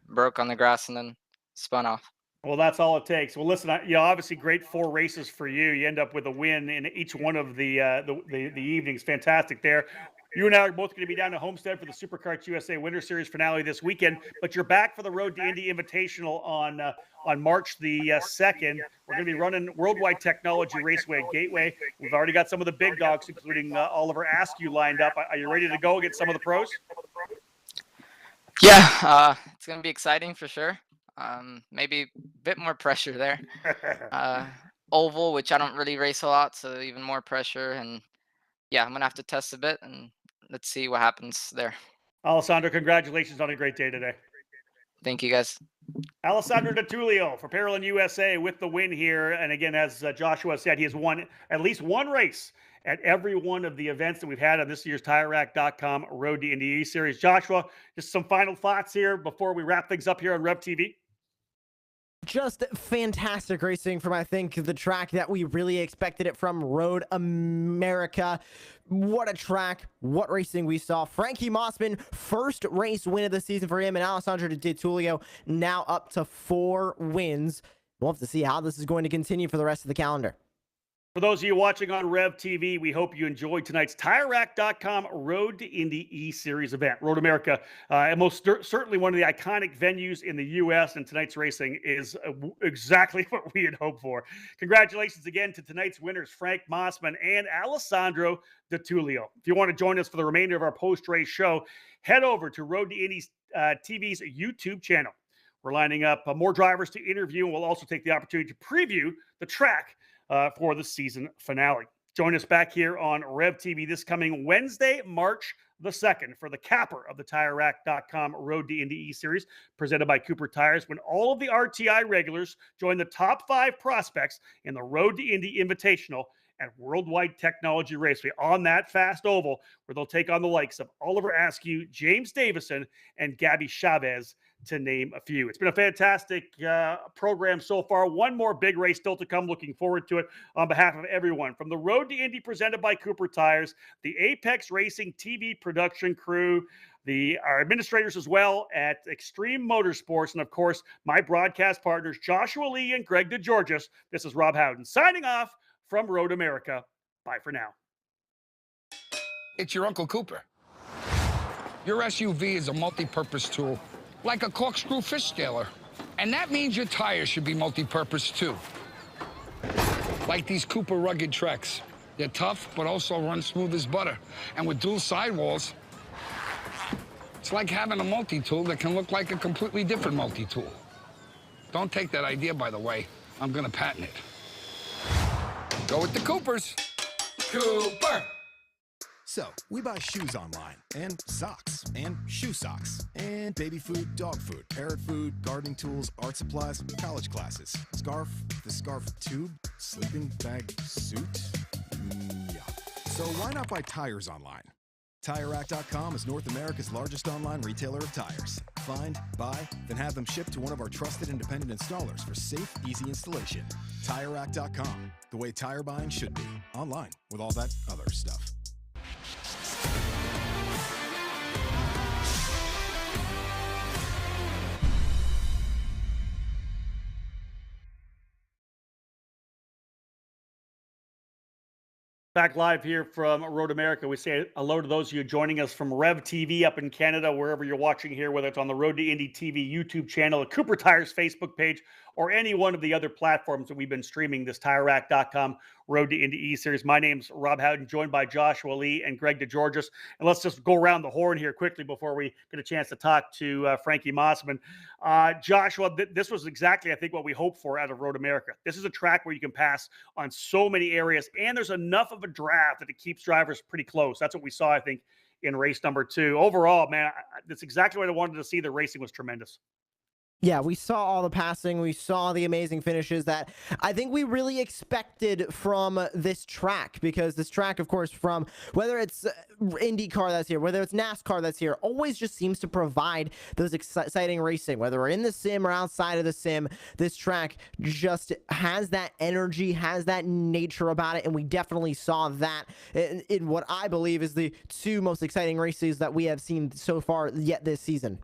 Speaker 9: broke on the grass and then spun off.
Speaker 1: Well, that's all it takes. Well, listen, obviously great 4 races for you. You end up with a win in each one of the evenings. Fantastic there. You and I are both going to be down to Homestead for the SuperKarts USA Winter Series finale this weekend, but you're back for the Road to Indy Invitational on March the 2nd. We're going to be running Worldwide Technology Raceway at Gateway. We've already got some of the big dogs, including Oliver Askew, lined up. Are you ready to go against some of the pros?
Speaker 9: Yeah, it's going to be exciting for sure. Maybe a bit more pressure there. Oval, which I don't really race a lot, so even more pressure. And yeah, I'm gonna have to test a bit, and let's see what happens there.
Speaker 1: Alessandro, congratulations on a great day today.
Speaker 9: Thank you, guys.
Speaker 1: Alessandro DeTulio for Parolin USA with the win here. And again, as Joshua said, he has won at least 1 race at every one of the events that we've had on this year's TireRack.com Road to Indy eSeries. Joshua, just some final thoughts here before we wrap things up here on Rev TV.
Speaker 2: Just fantastic racing from, I think, the track that we really expected it from, Road America. What a track, what racing we saw. Frankie Mossman, first race win of the season for him, and Alessandro DeTulio now up to 4 wins. We'll have to see how this is going to continue for the rest of the calendar.
Speaker 1: For those of you watching on Rev TV, we hope you enjoyed tonight's TireRack.com Road to Indy E-Series event. Road America, and most certainly one of the iconic venues in the U.S., and tonight's racing is exactly what we had hoped for. Congratulations again to tonight's winners, Frank Mossman and Alessandro DeTulio. If you want to join us for the remainder of our post-race show, head over to Road to Indy TV's YouTube channel. We're lining up more drivers to interview, and we'll also take the opportunity to preview the track for the season finale. Join us back here on Rev TV this coming Wednesday, March the 2nd for the capper of the TireRack.com Road to Indy E-Series presented by Cooper Tires, when all of the RTI regulars join the top 5 prospects in the Road to Indy Invitational at Worldwide Technology Raceway on that fast oval, where they'll take on the likes of Oliver Askew, James Davison, and Gabby Chavez to name a few. It's been a fantastic program so far. One more big race still to come. Looking forward to it on behalf of everyone. From the Road to Indy presented by Cooper Tires, the Apex Racing TV production crew, our administrators as well at Extreme Motorsports, and of course, my broadcast partners, Joshua Lee and Greg DeGeorgis. This is Rob Howden signing off from Road America. Bye for now.
Speaker 6: It's your Uncle Cooper. Your SUV is a multi-purpose tool, like a corkscrew fish scaler. And that means your tires should be multi-purpose too. Like these Cooper rugged Treks. They're tough, but also run smooth as butter. And with dual sidewalls, it's like having a multi-tool that can look like a completely different multi-tool. Don't take that idea, by the way. I'm gonna patent it. Go with the Coopers. Cooper!
Speaker 5: So, we buy shoes online, and socks, and shoe socks, and baby food, dog food, parrot food, gardening tools, art supplies, college classes, scarf, the scarf tube, sleeping bag suit? Yeah. So why not buy tires online? TireRack.com is North America's largest online retailer of tires. Find, buy, then have them shipped to one of our trusted independent installers for safe, easy installation. TireRack.com, the way tire buying should be. Online, with all that other stuff.
Speaker 1: Back live here from Road America. We say hello to those of you joining us from Rev TV up in Canada, wherever you're watching here, whether it's on the Road to Indy TV YouTube channel, the Cooper Tires Facebook page, or any one of the other platforms that we've been streaming this TireRack.com Road to Indy eSeries. My name's Rob Howden, joined by Joshua Lee and Greg DeGeorgis. And let's just go around the horn here quickly before we get a chance to talk to Frankie Mossman. Joshua, this was exactly, I think, what we hoped for out of Road America. This is a track where you can pass on so many areas, and there's enough of a draft that it keeps drivers pretty close. That's what we saw, I think, in race number 2. Overall, man, that's exactly what I wanted to see. The racing was tremendous.
Speaker 2: Yeah, we saw all the passing. We saw the amazing finishes that I think we really expected from this track, because this track, of course, from whether it's IndyCar that's here, whether it's NASCAR that's here, always just seems to provide those exciting racing, whether we're in the sim or outside of the sim. This track just has that energy, has that nature about it, and we definitely saw that in what I believe is the 2 most exciting races that we have seen so far yet this season.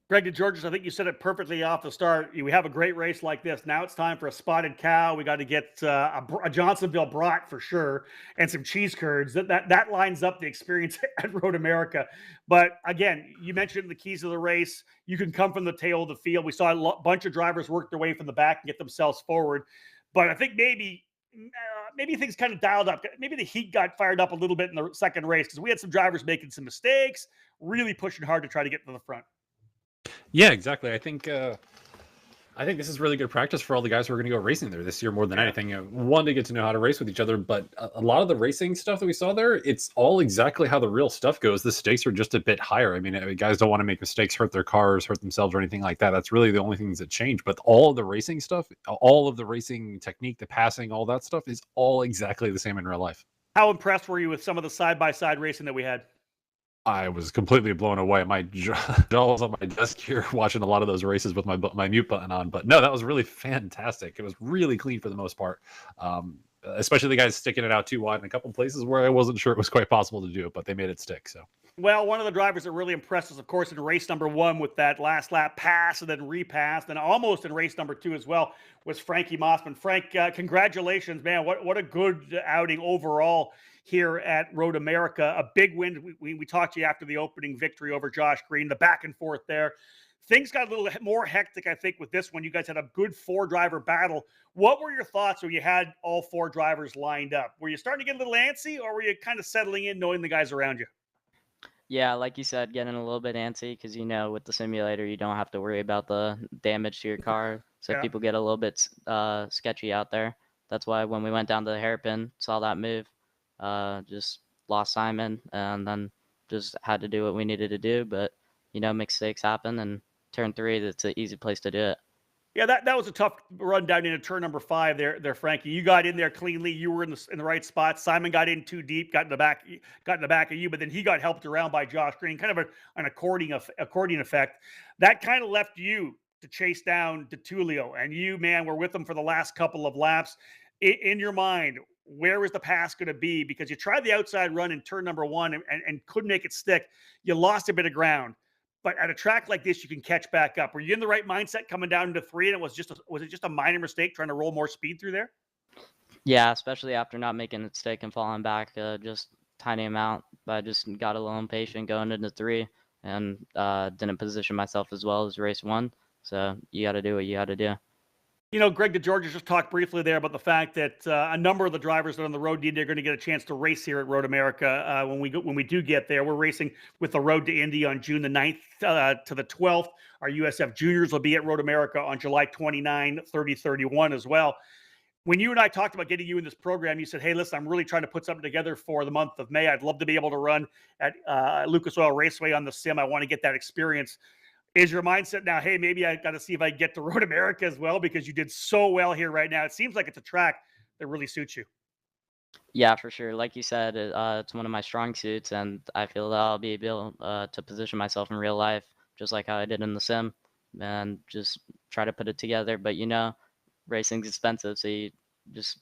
Speaker 1: Greg DeGeorgis, I think you said it perfectly off the start. We have a great race like this. Now it's time for a spotted cow. We got to get a Johnsonville brat for sure, and some cheese curds. That lines up the experience at Road America. But again, you mentioned the keys of the race. You can come from the tail of the field. We saw a bunch of drivers work their way from the back and get themselves forward. But I think maybe things kind of dialed up. Maybe the heat got fired up a little bit in the second race, because we had some drivers making some mistakes, really pushing hard to try to get to the front.
Speaker 3: Yeah, exactly. I think this is really good practice for all the guys who are going to go racing there this year more than anything. One, to get to know how to race with each other, but a lot of the racing stuff that we saw there, it's all exactly how the real stuff goes. The stakes are just a bit higher. I mean, guys don't want to make mistakes, hurt their cars, hurt themselves, or anything like that. That's really the only things that change. But all of the racing stuff, all of the racing technique, the passing, all that stuff is all exactly the same in real life.
Speaker 1: How impressed were you with some of the side-by-side racing that we had?
Speaker 3: I was completely blown away. My jaw was on my desk here watching a lot of those races with my mute button on. But no, that was really fantastic. It was really clean for the most part, especially the guys sticking it out too wide in a couple of places where I wasn't sure it was quite possible to do it, but they made it stick. So.
Speaker 1: Well, one of the drivers that really impressed us, of course, in race number 1 with that last lap pass and then repass, and almost in race number 2 as well, was Frankie Mossman. Frank, congratulations, man. What a good outing overall here at Road America. A big win. We talked to you after the opening victory over Josh Green, the back and forth there. Things got a little more hectic, I think, with this one. You guys had a good 4-driver battle. What were your thoughts when you had all 4 drivers lined up? Were you starting to get a little antsy, or were you kind of settling in knowing the guys around you?
Speaker 7: Yeah, like you said, getting a little bit antsy because, with the simulator, you don't have to worry about the damage to your car. So people get a little bit sketchy out there. That's why when we went down to the hairpin, saw that move, just lost Simon, and then just had to do what we needed to do. But, mistakes happen, and turn 3, that's an easy place to do it.
Speaker 1: Yeah, that was a tough run down into turn number 5 there, Frankie. You got in there cleanly. You were in the right spot. Simon got in too deep, got in the back of you, but then he got helped around by Josh Green, kind of an accordion effect. That kind of left you to chase down Tulio, and you, man, were with him for the last couple of laps. In your mind, where is the pass going to be? Because you tried the outside run in turn number 1 and couldn't make it stick. You lost a bit of ground. But at a track like this, you can catch back up. Were you in the right mindset coming down into 3, and was it just a minor mistake trying to roll more speed through there?
Speaker 7: Yeah, especially after not making it stick and falling back just tiny amount. But I just got a little impatient going into 3 and didn't position myself as well as race 1. So you got to do what you got to do.
Speaker 1: You know, Greg DeGeorge just talked briefly there about the fact that a number of the drivers that are on the road to Indy are going to get a chance to race here at Road America when we do get there. We're racing with the Road to Indy on June the 9th to the 12th. Our USF juniors will be at Road America on July 29, 30, 31 as well. When you and I talked about getting you in this program, you said, hey, listen, I'm really trying to put something together for the month of May. I'd love to be able to run at Lucas Oil Raceway on the sim. I want to get that experience. Is your mindset now, hey, maybe I got to see if I can get to Road America as well, because you did so well here right now? It seems like it's a track that really suits you.
Speaker 7: Yeah, for sure. Like you said, it's one of my strong suits, and I feel that I'll be able to position myself in real life just like how I did in the sim, and just try to put it together. But, you know, racing's expensive, so you just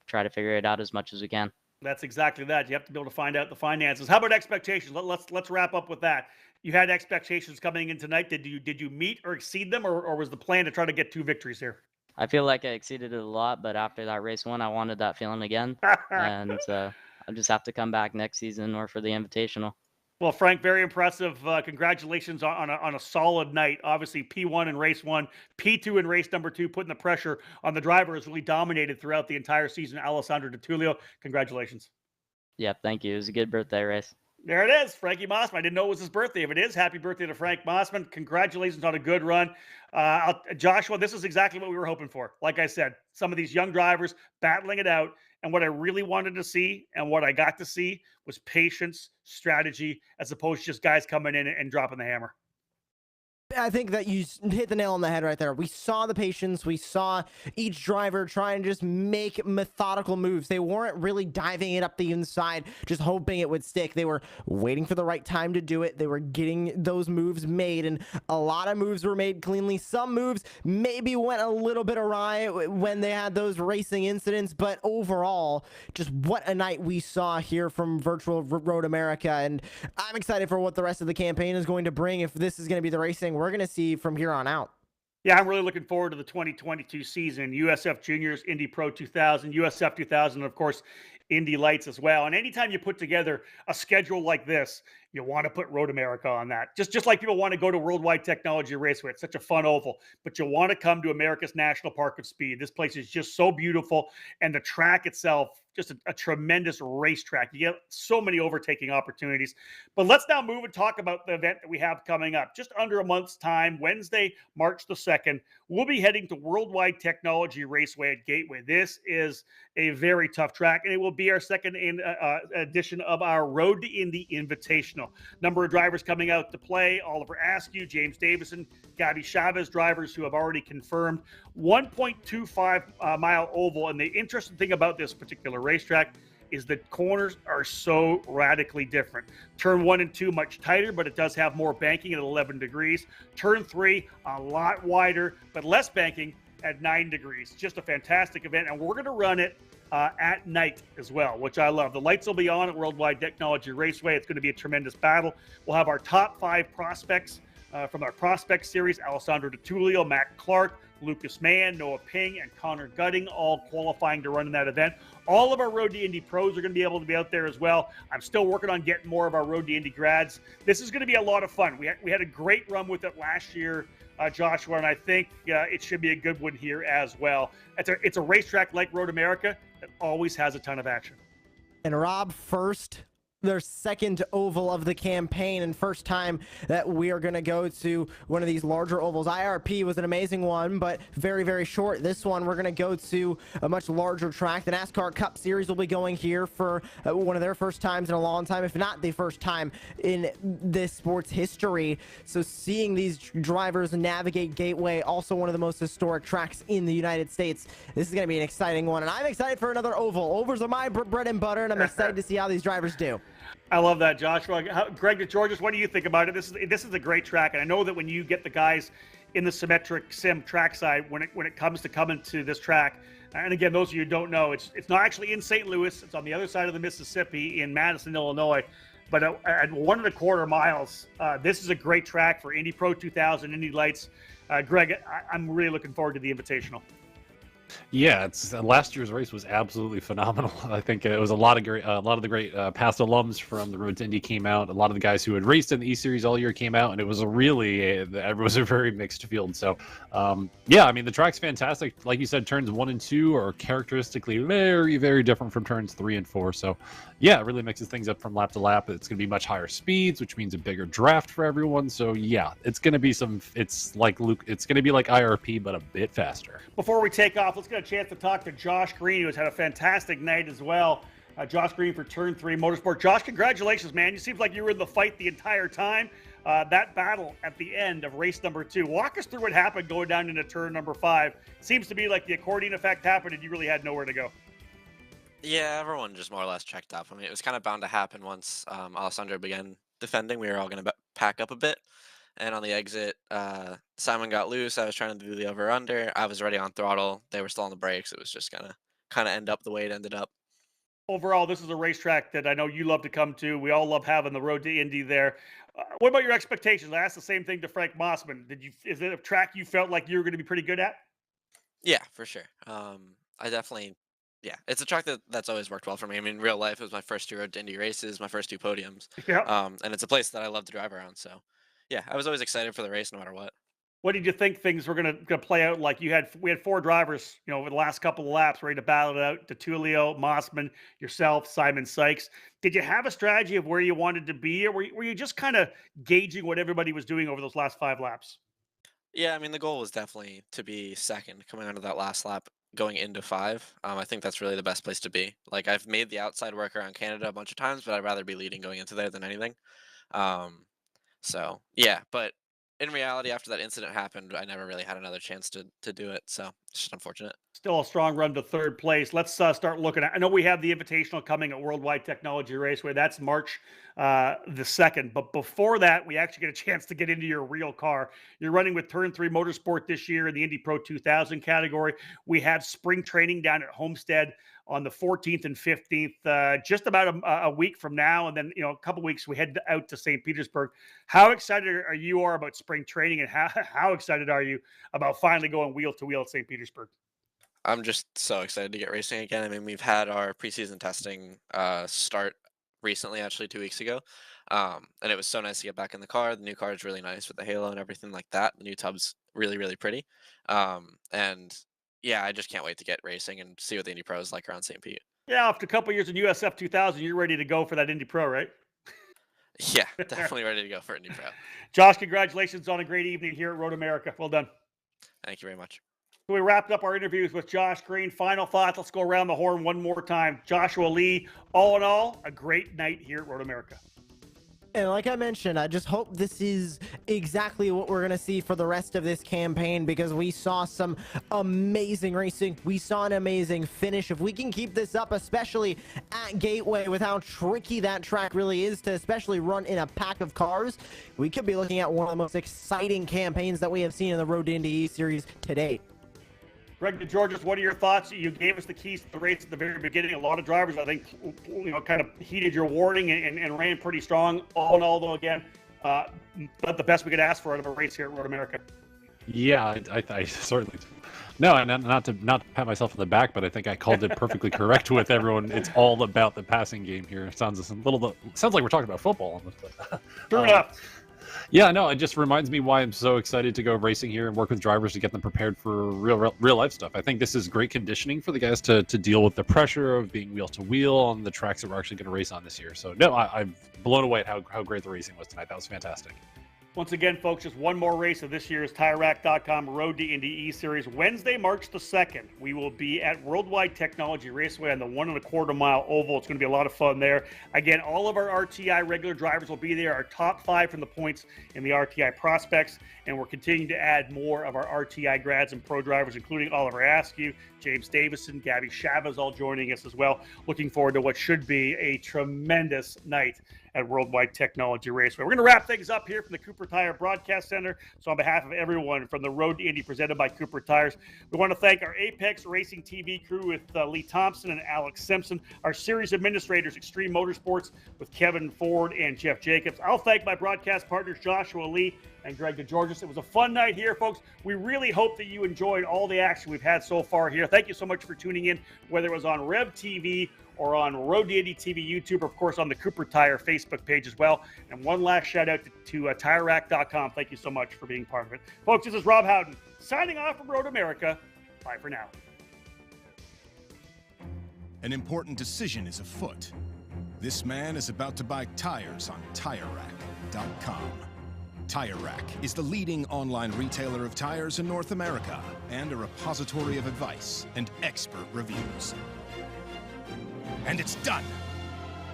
Speaker 7: try to figure it out as much as we can.
Speaker 1: That's exactly that. You have to be able to find out the finances. How about expectations? Let's wrap up with that. You had expectations coming in tonight. Did you meet or exceed them, or was the plan to try to get 2 victories here?
Speaker 7: I feel like I exceeded it a lot, but after that race 1, I wanted that feeling again, and I just have to come back next season or for the Invitational.
Speaker 1: Well, Frank, very impressive. Congratulations on a solid night. Obviously, P1 in race 1, P2 in race number 2, putting the pressure on the driver has really dominated throughout the entire season. Alessandro Di Tullio, congratulations.
Speaker 7: Yeah, thank you. It was a good birthday race.
Speaker 1: There it is, Frankie Mossman. I didn't know it was his birthday. If it is, happy birthday to Frank Mossman. Congratulations on a good run. Joshua, this is exactly what we were hoping for. Like I said, some of these young drivers battling it out. And what I really wanted to see and what I got to see was patience, strategy, as opposed to just guys coming in and dropping the hammer.
Speaker 2: I think that you hit the nail on the head right there. We saw the patience. We saw each driver trying to just make methodical moves. They weren't really diving it up the inside, just hoping it would stick. They were waiting for the right time to do it. They were getting those moves made, and a lot of moves were made cleanly. Some moves maybe went a little bit awry when they had those racing incidents, but overall, just what a night we saw here from Virtual Road America, and I'm excited for what the rest of the campaign is going to bring. If this is going to be the racing we're going to see from here on out.
Speaker 1: Yeah, I'm really looking forward to the 2022 season. USF Juniors, Indy Pro 2000, USF 2000, and of course, Indy Lights as well. And anytime you put together a schedule like this, you want to put Road America on that. Just like people want to go to Worldwide Technology Raceway. It's such a fun oval. But you want to come to America's National Park of Speed. This place is just so beautiful. And the track itself, just a tremendous racetrack. You get so many overtaking opportunities. But let's now move and talk about the event that we have coming up. Just under a month's time, Wednesday, March the 2nd, we'll be heading to Worldwide Technology Raceway at Gateway. This is a very tough track, and it will be our second edition of our Road to Indy Invitational. Number of drivers coming out to play: Oliver Askew, James Davison, Gabby Chavez, drivers who have already confirmed. 1.25 mile oval, and the interesting thing about this particular racetrack is the corners are so radically different. Turn 1 and 2 much tighter, but it does have more banking at 11 degrees. Turn 3 a lot wider, but less banking at 9 degrees. Just a fantastic event, and we're going to run it at night as well, which I love. The lights will be on at Worldwide Technology Raceway. It's going to be a tremendous battle. We'll have our top 5 prospects from our prospect series: Alessandro Di Tullio, Matt Clark, Lucas Mann, Noah Ping, and Connor Gutting, all qualifying to run in that event. All of our Road to Indy pros are going to be able to be out there as well. I'm still working on getting more of our Road to Indy grads. This is going to be a lot of fun. We had a great run with it last year, Joshua, and I think it should be a good one here as well. It's a racetrack like Road America that always has a ton of action.
Speaker 2: And Rob, first their second oval of the campaign and first time that we are going to go to one of these larger ovals. IRP was an amazing one, but very, very short. This one, we're going to go to a much larger track. The NASCAR Cup Series will be going here for one of their first times in a long time, if not the first time in this sport's history. So seeing these drivers navigate Gateway, also one of the most historic tracks in the United States, this is going to be an exciting one. And I'm excited for another oval. Ovals are my bread and butter, and I'm excited to see how these drivers do.
Speaker 1: I love that, Joshua. Greg DeGeorges, what do you think about it? This is a great track, and I know that when you get the guys in the symmetric sim trackside, when it comes to coming to this track, and again, those of you who don't know, it's not actually in St. Louis. It's on the other side of the Mississippi in Madison, Illinois. But at 1.25 miles, this is a great track for Indy Pro 2000, Indy Lights. Greg, I'm really looking forward to the Invitational.
Speaker 3: Yeah, it's last year's race was absolutely phenomenal. I think it was a lot of the great past alums from the Road to Indy came out. A lot of the guys who had raced in the eSeries all year came out, and it was it was a very mixed field. So, yeah, I mean the track's fantastic. Like you said, turns 1 and 2 are characteristically very, very different from turns 3 and 4. So, yeah, it really mixes things up from lap to lap. It's going to be much higher speeds, which means a bigger draft for everyone. So, yeah, it's going to be it's going to be like IRP, but a bit faster.
Speaker 1: Before we take off, let's get a chance to talk to Josh Green, who has had a fantastic night as well. Josh Green for Turn 3 Motorsport. Josh, congratulations, man. You seemed like you were in the fight the entire time. That battle at the end of race number 2. Walk us through what happened going down into turn number 5. Seems to be like the accordion effect happened and you really had nowhere to go.
Speaker 10: Yeah, everyone just more or less checked up. I mean, it was kind of bound to happen once Alessandro began defending. We were all going to pack up a bit. And on the exit, Simon got loose. I was trying to do the over-under. I was already on throttle. They were still on the brakes. It was just going to kind of end up the way it ended up.
Speaker 1: Overall, this is a racetrack that I know you love to come to. We all love having the Road to Indy there. What about your expectations? I asked the same thing to Frank Mossman. Is it a track you felt like you were going to be pretty good at?
Speaker 10: Yeah, for sure. It's a track that's always worked well for me. I mean, in real life, it was my first 2 Road to Indy races, my first 2 podiums.
Speaker 1: Yeah.
Speaker 10: And it's a place that I love to drive around. So, yeah, I was always excited for the race no matter what.
Speaker 1: What did you think things were going to play out like? We had 4 drivers, over the last couple of laps ready to battle it out. DeTulio, Mossman, yourself, Simon Sykes. Did you have a strategy of where you wanted to be, or were you just kind of gauging what everybody was doing over those last 5 laps?
Speaker 10: Yeah, I mean, the goal was definitely to be second coming onto that last lap going into 5. I think that's really the best place to be. Like, I've made the outside work around Canada a bunch of times, but I'd rather be leading going into there than anything. So, yeah, but in reality, after that incident happened, I never really had another chance to do it. So it's just unfortunate.
Speaker 1: Still a strong run to 3rd place. Let's start looking at. I know we have the Invitational coming at Worldwide Technology Raceway. That's March the 2nd. But before that, we actually get a chance to get into your real car. You're running with Turn 3 Motorsport this year in the Indy Pro 2000 category. We have spring training down at Homestead on the 14th and 15th, just about a week from now. And then, a couple weeks, we head out to St. Petersburg. How excited are you about spring training, and how excited are you about finally going wheel to wheel at St. Petersburg?
Speaker 10: I'm just so excited to get racing again. I mean, we've had our preseason testing start recently, actually 2 weeks ago. And it was so nice to get back in the car. The new car is really nice with the halo and everything like that. The new tub's really, really pretty. And yeah, I just can't wait to get racing and see what the Indy Pro is like around St. Pete.
Speaker 1: Yeah, after a couple years in USF 2000, you're ready to go for that Indy Pro, right?
Speaker 10: Yeah, definitely ready to go for Indy Pro.
Speaker 1: Josh, congratulations on a great evening here at Road America. Well done.
Speaker 10: Thank you very much.
Speaker 1: So we wrapped up our interviews with Josh Green. Final thoughts. Let's go around the horn one more time. Joshua Lee, all in all, a great night here at Road America.
Speaker 2: And like I mentioned, I just hope this is exactly what we're going to see for the rest of this campaign, because we saw some amazing racing. We saw an amazing finish. If we can keep this up, especially at Gateway, with how tricky that track really is to especially run in a pack of cars, we could be looking at one of the most exciting campaigns that we have seen in the Road to Indy series to date.
Speaker 1: Greg DeGeorges, what are your thoughts? You gave us the keys to the race at the very beginning. A lot of drivers, I think, kind of heeded your warning and ran pretty strong. All in all, though, again, but the best we could ask for out of a race here at Road America.
Speaker 3: Yeah, I certainly do. No, and not to pat myself on the back, but I think I called it perfectly correct with everyone. It's all about the passing game here. It sounds like we're talking about football almost.
Speaker 1: True enough.
Speaker 3: Yeah, no, it just reminds me why I'm so excited to go racing here and work with drivers to get them prepared for real life stuff. I think this is great conditioning for the guys to deal with the pressure of being wheel to wheel on the tracks that we're actually going to race on this year. So no, I'm blown away at how great the racing was tonight. That was fantastic.
Speaker 1: Once again, folks, just one more race of this year's TireRack.com Road to Indy eSeries. Wednesday, March the 2nd, we will be at Worldwide Technology Raceway on the 1.25 mile oval. It's going to be a lot of fun there. Again, all of our RTI regular drivers will be there, our top 5 from the points in the RTI prospects, and we're continuing to add more of our RTI grads and pro drivers, including Oliver Askew, James Davison, Gabby Chavez, all joining us as well. Looking forward to what should be a tremendous night at Worldwide Technology Raceway. We're going to wrap things up here from the Cooper Tire Broadcast Center. So on behalf of everyone from the Road to Indy presented by Cooper Tires, we want to thank our Apex Racing TV crew with Lee Thompson and Alex Simpson, our series administrators, Extreme Motorsports, with Kevin Ford and Jeff Jacobs. I'll thank my broadcast partners, Joshua Lee and Greg DeGeorgis. It was a fun night here, folks. We really hope that you enjoyed all the action we've had so far here. Thank you so much for tuning in, whether it was on Rev TV or on Road to Indy TV YouTube, or of course on the Cooper Tire Facebook page as well. And one last shout out to TireRack.com. Thank you so much for being part of it. Folks, this is Rob Howden signing off from Road America. Bye for now.
Speaker 5: An important decision is afoot. This man is about to buy tires on TireRack.com. Tire Rack is the leading online retailer of tires in North America and a repository of advice and expert reviews. And it's done!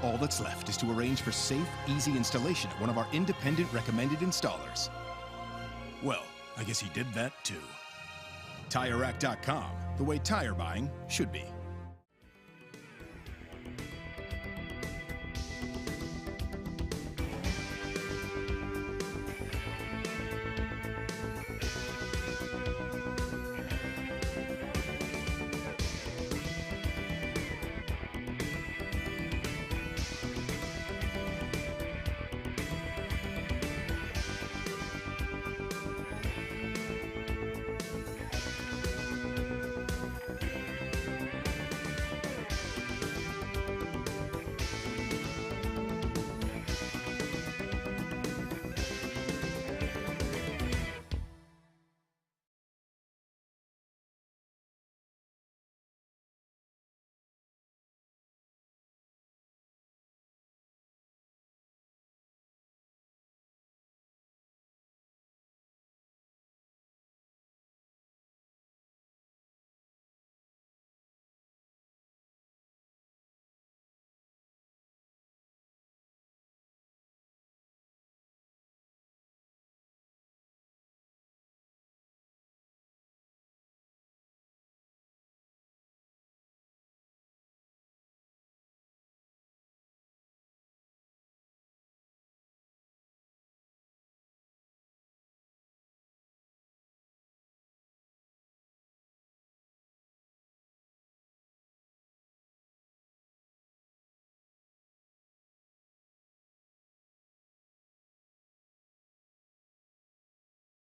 Speaker 5: All that's left is to arrange for safe, easy installation at one of our independent recommended installers. Well, I guess he did that too. TireRack.com, the way tire buying should be.